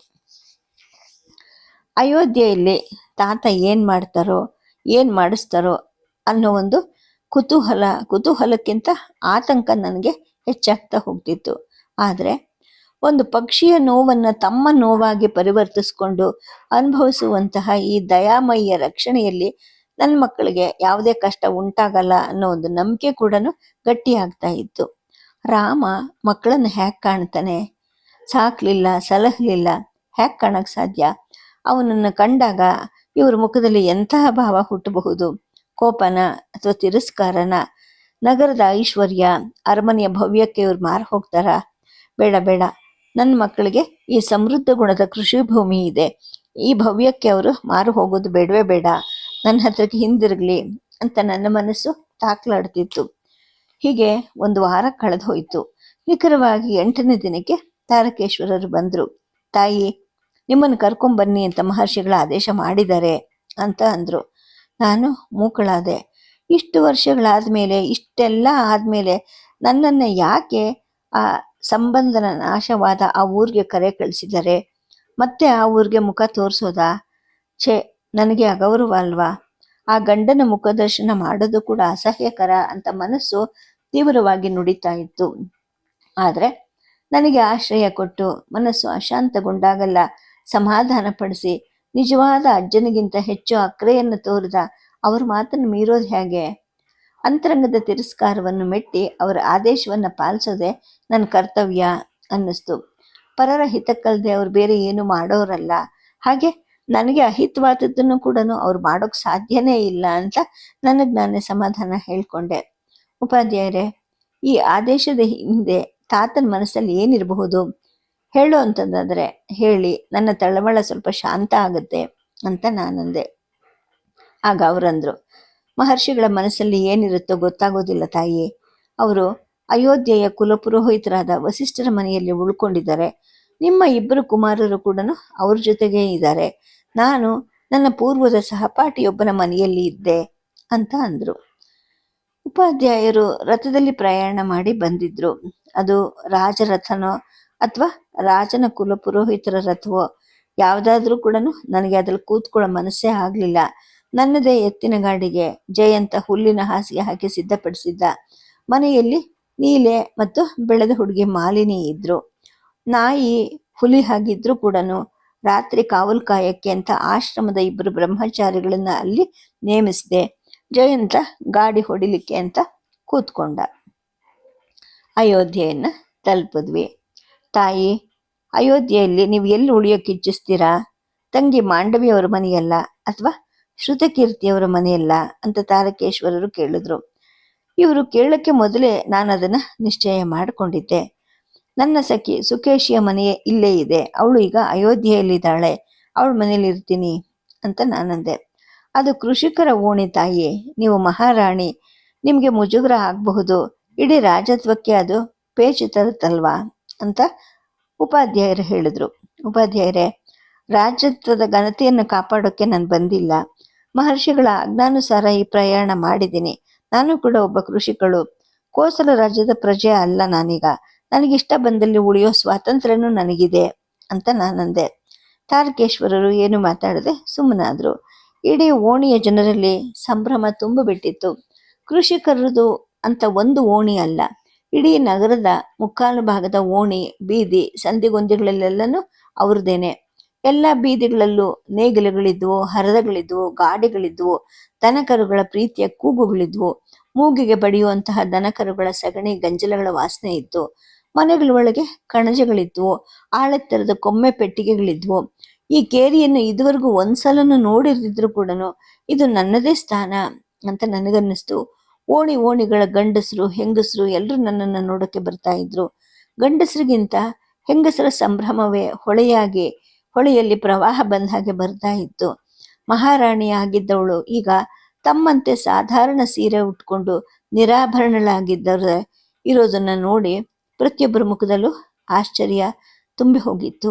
ಅಯೋಧ್ಯೆಯಲ್ಲಿ ತಾತ ಏನ್ ಮಾಡ್ತಾರೋ ಏನ್ ಮಾಡಿಸ್ತಾರೋ ಅನ್ನೋ ಒಂದು ಕುತೂಹಲಕ್ಕಿಂತ ಆತಂಕ ನನಗೆ ಹೆಚ್ಚಾಗ್ತಾ ಹೋಗ್ತಿತ್ತು. ಆದರೆ ಒಂದು ಪಕ್ಷಿಯ ನೋವನ್ನು ತಮ್ಮ ನೋವಾಗಿ ಪರಿವರ್ತಿಸ್ಕೊಂಡು ಅನುಭವಿಸುವಂತಹ ಈ ದಯಾಮಯ್ಯ ರಕ್ಷಣೆಯಲ್ಲಿ ನನ್ನ ಮಕ್ಕಳಿಗೆ ಯಾವುದೇ ಕಷ್ಟ ಉಂಟಾಗಲ್ಲ ಅನ್ನೋ ಒಂದು ನಂಬಿಕೆ ಕೂಡ ಗಟ್ಟಿಯಾಗ್ತಾ ಇತ್ತು. ರಾಮ ಮಕ್ಕಳನ್ನು ಹ್ಯಾಕ್ ಕಾಣ್ತಾನೆ? ಸಾಕ್ಲಿಲ್ಲ, ಸಲಹಲಿಲ್ಲ, ಹ್ಯಾಕ್ ಕಾಣಕ್ಕೆ ಸಾಧ್ಯ? ಅವನನ್ನು ಕಂಡಾಗ ಇವ್ರ ಮುಖದಲ್ಲಿ ಎಂತಹ ಭಾವ ಹುಟ್ಟಬಹುದು? ಕೋಪನ ಅಥವಾ ತಿರಸ್ಕಾರನ? ನಗರದ ಐಶ್ವರ್ಯ, ಅರಮನೆಯ ಭವ್ಯಕ್ಕೆ ಇವ್ರು ಮಾರು ಹೋಗ್ತಾರ? ಬೇಡ ಬೇಡ, ನನ್ನ ಮಕ್ಕಳಿಗೆ ಈ ಸಮೃದ್ಧ ಗುಣದ ಕೃಷಿ ಭೂಮಿ ಇದೆ, ಈ ಭವ್ಯಕ್ಕೆ ಅವರು ಮಾರು ಹೋಗೋದು ಬೇಡವೇ ಬೇಡ, ನನ್ನ ಹತ್ರಕ್ಕೆ ಹಿಂದಿರುಗಲಿ ಅಂತ ನನ್ನ ಮನಸ್ಸು ತಾಕ್ಲಾಡ್ತಿತ್ತು. ಹೀಗೆ ಒಂದು ವಾರ ಕಳೆದು ಹೋಯಿತು. ನಿಖರವಾಗಿ 8ನೇ ದಿನಕ್ಕೆ ತಾರಕೇಶ್ವರರು ಬಂದರು. ತಾಯಿ, ನಿಮ್ಮನ್ನು ಕರ್ಕೊಂಬನ್ನಿ ಅಂತ ಮಹರ್ಷಿಗಳ ಆದೇಶ ಮಾಡಿದ್ದಾರೆ ಅಂತ ಅಂದರು. ನಾನು ಮೂಕಳಾದೆ. ಇಷ್ಟು ವರ್ಷಗಳಾದಮೇಲೆ, ಇಷ್ಟೆಲ್ಲ ಆದಮೇಲೆ ನನ್ನನ್ನು ಯಾಕೆ ಆ ಸಂಬಂಧನ ನಾಶವಾದ ಆ ಊರಿಗೆ ಕರೆ ಕಳಿಸಿದ್ದಾರೆ? ಮತ್ತೆ ಆ ಊರಿಗೆ ಮುಖ ತೋರಿಸೋದಾ? ಛೇ, ನನಗೆ ಅಗೌರವ ಅಲ್ವಾ? ಆ ಗಂಡನ ಮುಖದರ್ಶನ ಮಾಡೋದು ಕೂಡ ಅಸಹ್ಯಕರ ಅಂತ ಮನಸ್ಸು ತೀವ್ರವಾಗಿ ನುಡಿತಾ ಇತ್ತು. ಆದರೆ ನನಗೆ ಆಶ್ರಯ ಕೊಟ್ಟು ಮನಸ್ಸು ಅಶಾಂತಗೊಂಡಾಗಲ್ಲ ಸಮಾಧಾನ ಪಡಿಸಿ ನಿಜವಾದ ಅಜ್ಜನಿಗಿಂತ ಹೆಚ್ಚು ಅಕ್ರೆಯನ್ನು ತೋರಿದ ಅವ್ರ ಮಾತನ್ನು ಮೀರೋದು ಹೇಗೆ? ಅಂತರಂಗದ ತಿರಸ್ಕಾರವನ್ನು ಮೆಟ್ಟಿ ಅವರ ಆದೇಶವನ್ನು ಪಾಲಿಸೋದೆ ನನ್ನ ಕರ್ತವ್ಯ ಅನ್ನಿಸ್ತು. ಪರರ ಹಿತಕ್ಕಲ್ಲದೆ ಅವ್ರು ಬೇರೆ ಏನು ಮಾಡೋರಲ್ಲ, ಹಾಗೆ ನನಗೆ ಅಹಿತವಾದದ್ದನ್ನು ಕೂಡ ಅವ್ರು ಮಾಡೋಕ್ಕೆ ಸಾಧ್ಯನೇ ಇಲ್ಲ ಅಂತ ನನಗೆ ನಾನೇ ಸಮಾಧಾನ ಹೇಳ್ಕೊಂಡೆ. ಉಪಾಧ್ಯಾಯರೇ, ಈ ಆದೇಶದ ಹಿಂದೆ ತಾತನ ಮನಸ್ಸಲ್ಲಿ ಏನಿರಬಹುದು ಹೇಳು ಅಂತಂದಾದರೆ ಹೇಳಿ, ನನ್ನ ತಳಮಳ ಸ್ವಲ್ಪ ಶಾಂತ ಆಗುತ್ತೆ ಅಂತ ನಾನಂದೆ. ಆಗ ಅವರಂದ್ರು, ಮಹರ್ಷಿಗಳ ಮನಸ್ಸಲ್ಲಿ ಏನಿರುತ್ತೋ ಗೊತ್ತಾಗೋದಿಲ್ಲ ತಾಯಿ. ಅವರು ಅಯೋಧ್ಯೆಯ ಕುಲಪುರೋಹಿತರಾದ ವಸಿಷ್ಠರ ಮನೆಯಲ್ಲಿ ಉಳ್ಕೊಂಡಿದ್ದಾರೆ. ನಿಮ್ಮ 2 ಕುಮಾರರು ಕೂಡ ಅವ್ರ ಜೊತೆಗೇ ಇದ್ದಾರೆ. ನಾನು ನನ್ನ ಪೂರ್ವದ ಸಹಪಾಠಿಯೊಬ್ಬನ ಮನೆಯಲ್ಲಿ ಇದ್ದೆ ಅಂತ ಅಂದರು. ಉಪಾಧ್ಯಾಯರು ರಥದಲ್ಲಿ ಪ್ರಯಾಣ ಮಾಡಿ ಬಂದಿದ್ರು. ಅದು ರಾಜರಥನೋ ಅಥವಾ ರಾಜನ ಕುಲಪುರೋಹಿತರ ರಥವೋ ಯಾವುದಾದ್ರೂ ಕೂಡ ನನಗೆ ಅದ್ರಲ್ಲಿ ಕೂತ್ಕೊಳ್ಳೋ ಮನಸ್ಸೇ ಆಗಲಿಲ್ಲ. ನನ್ನದೇ ಎತ್ತಿನ ಗಾಡಿಗೆ ಜಯಂತ ಹುಲ್ಲಿನ ಹಾಸಿಗೆ ಹಾಕಿ ಸಿದ್ಧಪಡಿಸಿದ್ದ. ಮನೆಯಲ್ಲಿ ನೀಲೆ ಮತ್ತು ಬೆಳೆದ ಹುಡುಗಿ ಮಾಲಿನಿ ಇದ್ರು. ನಾಯಿ ಹುಲಿ ಹಾಗಿದ್ರು ಕೂಡ ರಾತ್ರಿ ಕಾವಲು ಕಾಯಕ್ಕೆ ಅಂತ ಆಶ್ರಮದ 2 ಬ್ರಹ್ಮಚಾರಿಗಳನ್ನ ಅಲ್ಲಿ ನೇಮಿಸಿದೆ. ಜಯಂತ ಗಾಡಿ ಹೊಡಿಲಿಕ್ಕೆ ಅಂತ ಕೂತ್ಕೊಂಡ. ಅಯೋಧ್ಯೆಯನ್ನು ತಲುಪಿದ್ವಿ. ತಾಯಿ, ಅಯೋಧ್ಯೆಯಲ್ಲಿ ನೀವು ಎಲ್ಲಿ ಉಳಿಯೋಕೆ ಇಚ್ಛಿಸ್ತೀರಾ? ತಂಗಿ ಮಾಂಡವಿಯವರ ಮನೆಯಲ್ಲ ಅಥವಾ ಶ್ರುತಕೀರ್ತಿಯವರ ಮನೆಯಲ್ಲ ಅಂತ ತಾರಕೇಶ್ವರರು ಕೇಳಿದ್ರು. ಇವರು ಕೇಳಕ್ಕೆ ಮೊದಲೇ ನಾನು ಅದನ್ನು ನಿಶ್ಚಯ ಮಾಡಿಕೊಂಡಿದ್ದೆ. ನನ್ನ ಸಖಿ ಸುಕೇಶಿಯ ಮನೆ ಇಲ್ಲೇ ಇದೆ, ಅವಳು ಈಗ ಅಯೋಧ್ಯೆಯಲ್ಲಿದ್ದಾಳೆ, ಅವಳ ಮನೇಲಿ ಇರ್ತೀನಿ ಅಂತ ನಾನಂದೆ. ಅದು ಕೃಷಿಕರ ಓಣಿ ತಾಯಿ, ನೀವು ಮಹಾರಾಣಿ, ನಿಮಗೆ ಮುಜುಗರ ಆಗಬಹುದು, ಇಡೀ ರಾಜತ್ವಕ್ಕೆ ಅದು ಪೇಚು ತರುತ್ತಲ್ವಾ ಅಂತ ಉಪಾಧ್ಯಾಯರು ಹೇಳಿದ್ರು. ಉಪಾಧ್ಯಾಯರೇ, ರಾಜತ್ವದ ಘನತೆಯನ್ನು ಕಾಪಾಡೋಕ್ಕೆ ನಾನು ಬಂದಿಲ್ಲ. ಮಹರ್ಷಿಗಳ ಆಜ್ಞಾನುಸಾರ ಈ ಪ್ರಯಾಣ ಮಾಡಿದ್ದೀನಿ. ನಾನು ಕೂಡ ಒಬ್ಬ ಕೃಷಿಕಳು, ಕೋಸಲ ರಾಜ್ಯದ ಪ್ರಜೆ ಅಲ್ಲ ನಾನೀಗ. ನನಗಿಷ್ಟ ಬಂದಲ್ಲಿ ಉಳಿಯೋ ಸ್ವಾತಂತ್ರ್ಯನೂ ನನಗಿದೆ ಅಂತ ನಾನಂದೆ. ತಾರಕೇಶ್ವರರು ಏನು ಮಾತಾಡದೆ ಸುಮ್ಮನಾದ್ರು. ಇಡೀ ಓಣಿಯ ಜನರಲ್ಲಿ ಸಂಭ್ರಮ ತುಂಬಿಬಿಟ್ಟಿತ್ತು. ಕೃಷಿಕರದು ಅಂತ ಒಂದು ಓಣಿ ಅಲ್ಲ, ಇಡೀ ನಗರದ ಮುಕ್ಕಾಲು ಭಾಗದ ಓಣಿ, ಬೀದಿ, ಸಂದಿಗೊಂದಿಗಳಲ್ಲೆಲ್ಲನೂ ಅವ್ರದ್ದೇನೆ. ಎಲ್ಲ ಬೀದಿಗಳಲ್ಲೂ ನೇಗಿಲುಗಳಿದ್ವು, ಹರದಗಳಿದ್ವು, ಗಾಡಿಗಳಿದ್ವು, ದನಕರುಗಳ ಪ್ರೀತಿಯ ಕೂಗುಗಳಿದ್ವು, ಮೂಗಿಗೆ ಬಡಿಯುವಂತಹ ದನಕರುಗಳ ಸಗಣಿ ಗಂಜಲಗಳ ವಾಸನೆ ಇತ್ತು. ಮನೆಗಳ ಒಳಗೆ ಕಣಜಗಳಿದ್ವು, ಆಳೆತ್ತರದ ಕೊಮ್ಮೆ ಪೆಟ್ಟಿಗೆಗಳಿದ್ವು. ಈ ಕೇರಿಯನ್ನು ಇದುವರೆಗೂ ಒಂದ್ಸಲನೂ ನೋಡಿರ್ದಿದ್ರು ಕೂಡ ಇದು ನನ್ನದೇ ಸ್ಥಾನ ಅಂತ ನನಗನ್ನಿಸ್ತು. ಓಣಿಗಳ ಗಂಡಸರು ಹೆಂಗಸರು ಎಲ್ಲರೂ ನನ್ನನ್ನು ನೋಡೋಕ್ಕೆ ಬರ್ತಾ ಇದ್ರು. ಗಂಡಸರಿಗಿಂತ ಹೆಂಗಸರ ಸಂಭ್ರಮವೇ ಹೊಳೆಯಲ್ಲಿ ಪ್ರವಾಹ ಬಂದ ಹಾಗೆ ಬರ್ತಾ ಇತ್ತು. ಮಹಾರಾಣಿಯಾಗಿದ್ದವಳು ಈಗ ತಮ್ಮಂತೆ ಸಾಧಾರಣ ಸೀರೆ ಉಟ್ಕೊಂಡು ನಿರಾಭರಣಳಾಗಿದ್ದವರ ಇರೋದನ್ನ ನೋಡಿ ಪ್ರತಿಯೊಬ್ಬರ ಮುಖದಲ್ಲೂ ಆಶ್ಚರ್ಯ ತುಂಬಿ ಹೋಗಿತ್ತು.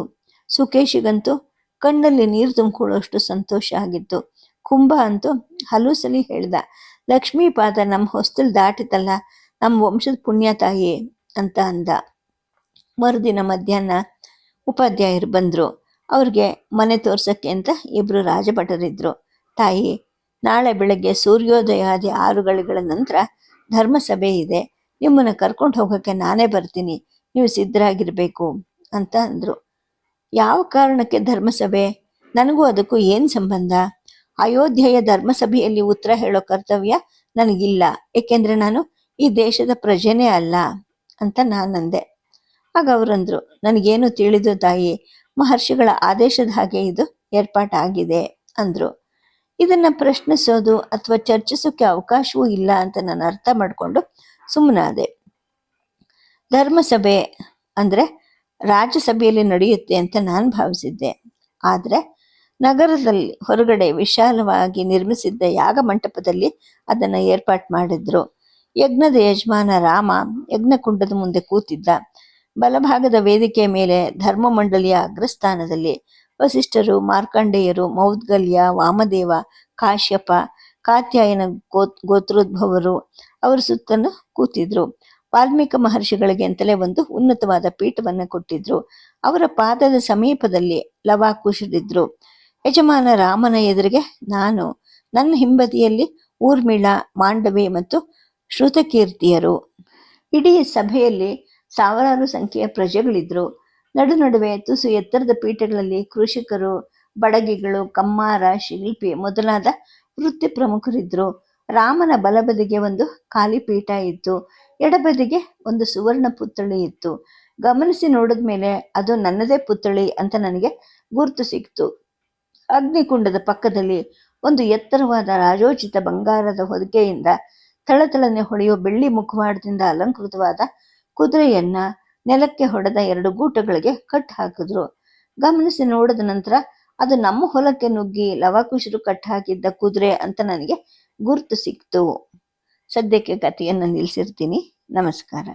ಸುಕೇಶಿಗಂತೂ ಕಣ್ಣಲ್ಲಿ ನೀರು ತುಂಬಿಕೊಳ್ಳುವಷ್ಟು ಸಂತೋಷ ಆಗಿತ್ತು. ಕುಂಭ ಅಂತೂ ಹಲವು ಸಲ ಹೇಳ್ದ, ಲಕ್ಷ್ಮೀಪಾದ ನಮ್ಮ ಹೊಸ್ತಲ್ ದಾಟಿತಲ್ಲ, ನಮ್ಮ ವಂಶದ ಪುಣ್ಯ ತಾಯಿ ಅಂತ ಅಂದ. ಮರುದಿನ ಮಧ್ಯಾಹ್ನ ಉಪಾಧ್ಯಾಯರು ಬಂದರು. ಅವ್ರಿಗೆ ಮನೆ ತೋರ್ಸಕ್ಕೆ ಅಂತ 2 ರಾಜಭಟರಿದ್ರು. ತಾಯಿ, ನಾಳೆ ಬೆಳಗ್ಗೆ ಸೂರ್ಯೋದಯಾದಿ 6 ಗಳಿಗಳ ನಂತರ ಧರ್ಮಸಭೆ ಇದೆ, ನಿಮ್ಮನ್ನು ಕರ್ಕೊಂಡು ಹೋಗೋಕ್ಕೆ ನಾನೇ ಬರ್ತೀನಿ, ನೀವು ಸಿದ್ಧರಾಗಿರಬೇಕು ಅಂತ ಅಂದರು. ಯಾವ ಕಾರಣಕ್ಕೆ ಧರ್ಮಸಭೆ? ನನಗೂ ಅದಕ್ಕೂ ಏನು ಸಂಬಂಧ? ಅಯೋಧ್ಯೆಯ ಧರ್ಮಸಭೆಯಲ್ಲಿ ಉತ್ತರ ಹೇಳೋ ಕರ್ತವ್ಯ ನನಗಿಲ್ಲ, ಏಕೆಂದರೆ ನಾನು ಈ ದೇಶದ ಪ್ರಜೆನೇ ಅಲ್ಲ ಅಂತ ನಾನಂದೆ. ಆಗ ಅವರಂದ್ರು, ನನಗೇನು ತಿಳಿದು ತಾಯಿ, ಮಹರ್ಷಿಗಳ ಆದೇಶದ ಹಾಗೆ ಇದು ಏರ್ಪಾಟಾಗಿದೆ ಅಂದ್ರು. ಇದನ್ನ ಪ್ರಶ್ನಿಸೋದು ಅಥವಾ ಚರ್ಚಿಸೋಕೆ ಅವಕಾಶವೂ ಇಲ್ಲ ಅಂತ ನಾನು ಅರ್ಥ ಮಾಡಿಕೊಂಡು ಸುಮ್ಮನಾದೆ. ಧರ್ಮಸಭೆ ಅಂದ್ರೆ ರಾಜ್ಯಸಭೆಯಲ್ಲಿ ನಡೆಯುತ್ತೆ ಅಂತ ನಾನು ಭಾವಿಸಿದ್ದೆ. ಆದರೆ ನಗರದಲ್ಲಿ ಹೊರಗಡೆ ವಿಶಾಲವಾಗಿ ನಿರ್ಮಿಸಿದ್ದ ಯಾಗ ಮಂಟಪದಲ್ಲಿ ಅದನ್ನು ಏರ್ಪಾಟ್ ಮಾಡಿದ್ರು. ಯಜ್ಞದ ಯಜಮಾನ ರಾಮ ಯಜ್ಞಕುಂಡದ ಮುಂದೆ ಕೂತಿದ್ದ. ಬಲಭಾಗದ ವೇದಿಕೆಯ ಮೇಲೆ ಧರ್ಮ ಮಂಡಳಿಯ ಅಗ್ರಸ್ಥಾನದಲ್ಲಿ ವಸಿಷ್ಠರು, ಮಾರ್ಕಂಡೇಯರು, ಮೌದ್ಗಲ್ಯ, ವಾಮದೇವ, ಕಾಶ್ಯಪ, ಕಾತ್ಯಾಯನ ಗೋತ್ರೋದ್ಭವರು ಅವರ ಸುತ್ತಲೂ ಕೂತಿದ್ರು. ವಾಲ್ಮೀಕ ಮಹರ್ಷಿಗಳಿಗೆ ಅಂತಲೇ ಒಂದು ಉನ್ನತವಾದ ಪೀಠವನ್ನು ಕೊಟ್ಟಿದ್ರು. ಅವರ ಪಾದದ ಸಮೀಪದಲ್ಲಿ ಲವಾಕುಶರಿದ್ರು. ಯಜಮಾನ ರಾಮನ ಎದುರಿಗೆ ನಾನು, ನನ್ನ ಹಿಂಬದಿಯಲ್ಲಿ ಊರ್ಮಿಳ, ಮಾಂಡವಿ ಮತ್ತು ಶ್ರುತಕೀರ್ತಿಯರು. ಇಡೀ ಸಭೆಯಲ್ಲಿ ಸಾವಿರಾರು ಸಂಖ್ಯೆಯ ಪ್ರಜೆಗಳಿದ್ರು. ನಡುವೆ ತುಸು ಎತ್ತರದ ಪೀಠಗಳಲ್ಲಿ ಕೃಷಿಕರು, ಬಡಗಿಗಳು, ಕಮ್ಮಾರ, ಶಿಲ್ಪಿ ಮೊದಲಾದ ವೃತ್ತಿ ಪ್ರಮುಖರಿದ್ರು. ರಾಮನ ಬಲಬದಿಗೆ ಒಂದು ಖಾಲಿ ಪೀಠ ಇತ್ತು. ಎಡಬದಿಗೆ ಒಂದು ಸುವರ್ಣ ಪುತ್ಥಳಿ ಇತ್ತು. ಗಮನಿಸಿ ನೋಡಿದ ಮೇಲೆ ಅದು ನನ್ನದೇ ಪುತ್ಥಳಿ ಅಂತ ನನಗೆ ಗುರುತು ಸಿಕ್ತು. ಅಗ್ನಿಕುಂಡದ ಪಕ್ಕದಲ್ಲಿ ಒಂದು ಎತ್ತರವಾದ ರಾಜೋಚಿತ ಬಂಗಾರದ ಹೊದಿಕೆಯಿಂದ ಥಳಥಳನೆ ಹೊಳೆಯುವ ಬೆಳ್ಳಿ ಮುಖವಾಡದಿಂದ ಅಲಂಕೃತವಾದ ಕುದುರೆಯನ್ನ ನೆಲಕ್ಕೆ ಹೊಡೆದ 2 ಗೂಟಗಳಿಗೆ ಕಟ್ ಹಾಕಿದ್ರು. ಗಮನಿಸಿ ನೋಡಿದ ನಂತರ ಅದು ನಮ್ಮ ಹೊಲಕ್ಕೆ ನುಗ್ಗಿ ಲವಾಕುಶರು ಕಟ್ ಹಾಕಿದ್ದ ಕುದುರೆ ಅಂತ ನನಗೆ ಗುರುತು ಸಿಕ್ತು. ಸದ್ಯಕ್ಕೆ ಕಥೆಯನ್ನು ನಿಲ್ಲಿಸಿರ್ತೀನಿ. ನಮಸ್ಕಾರ.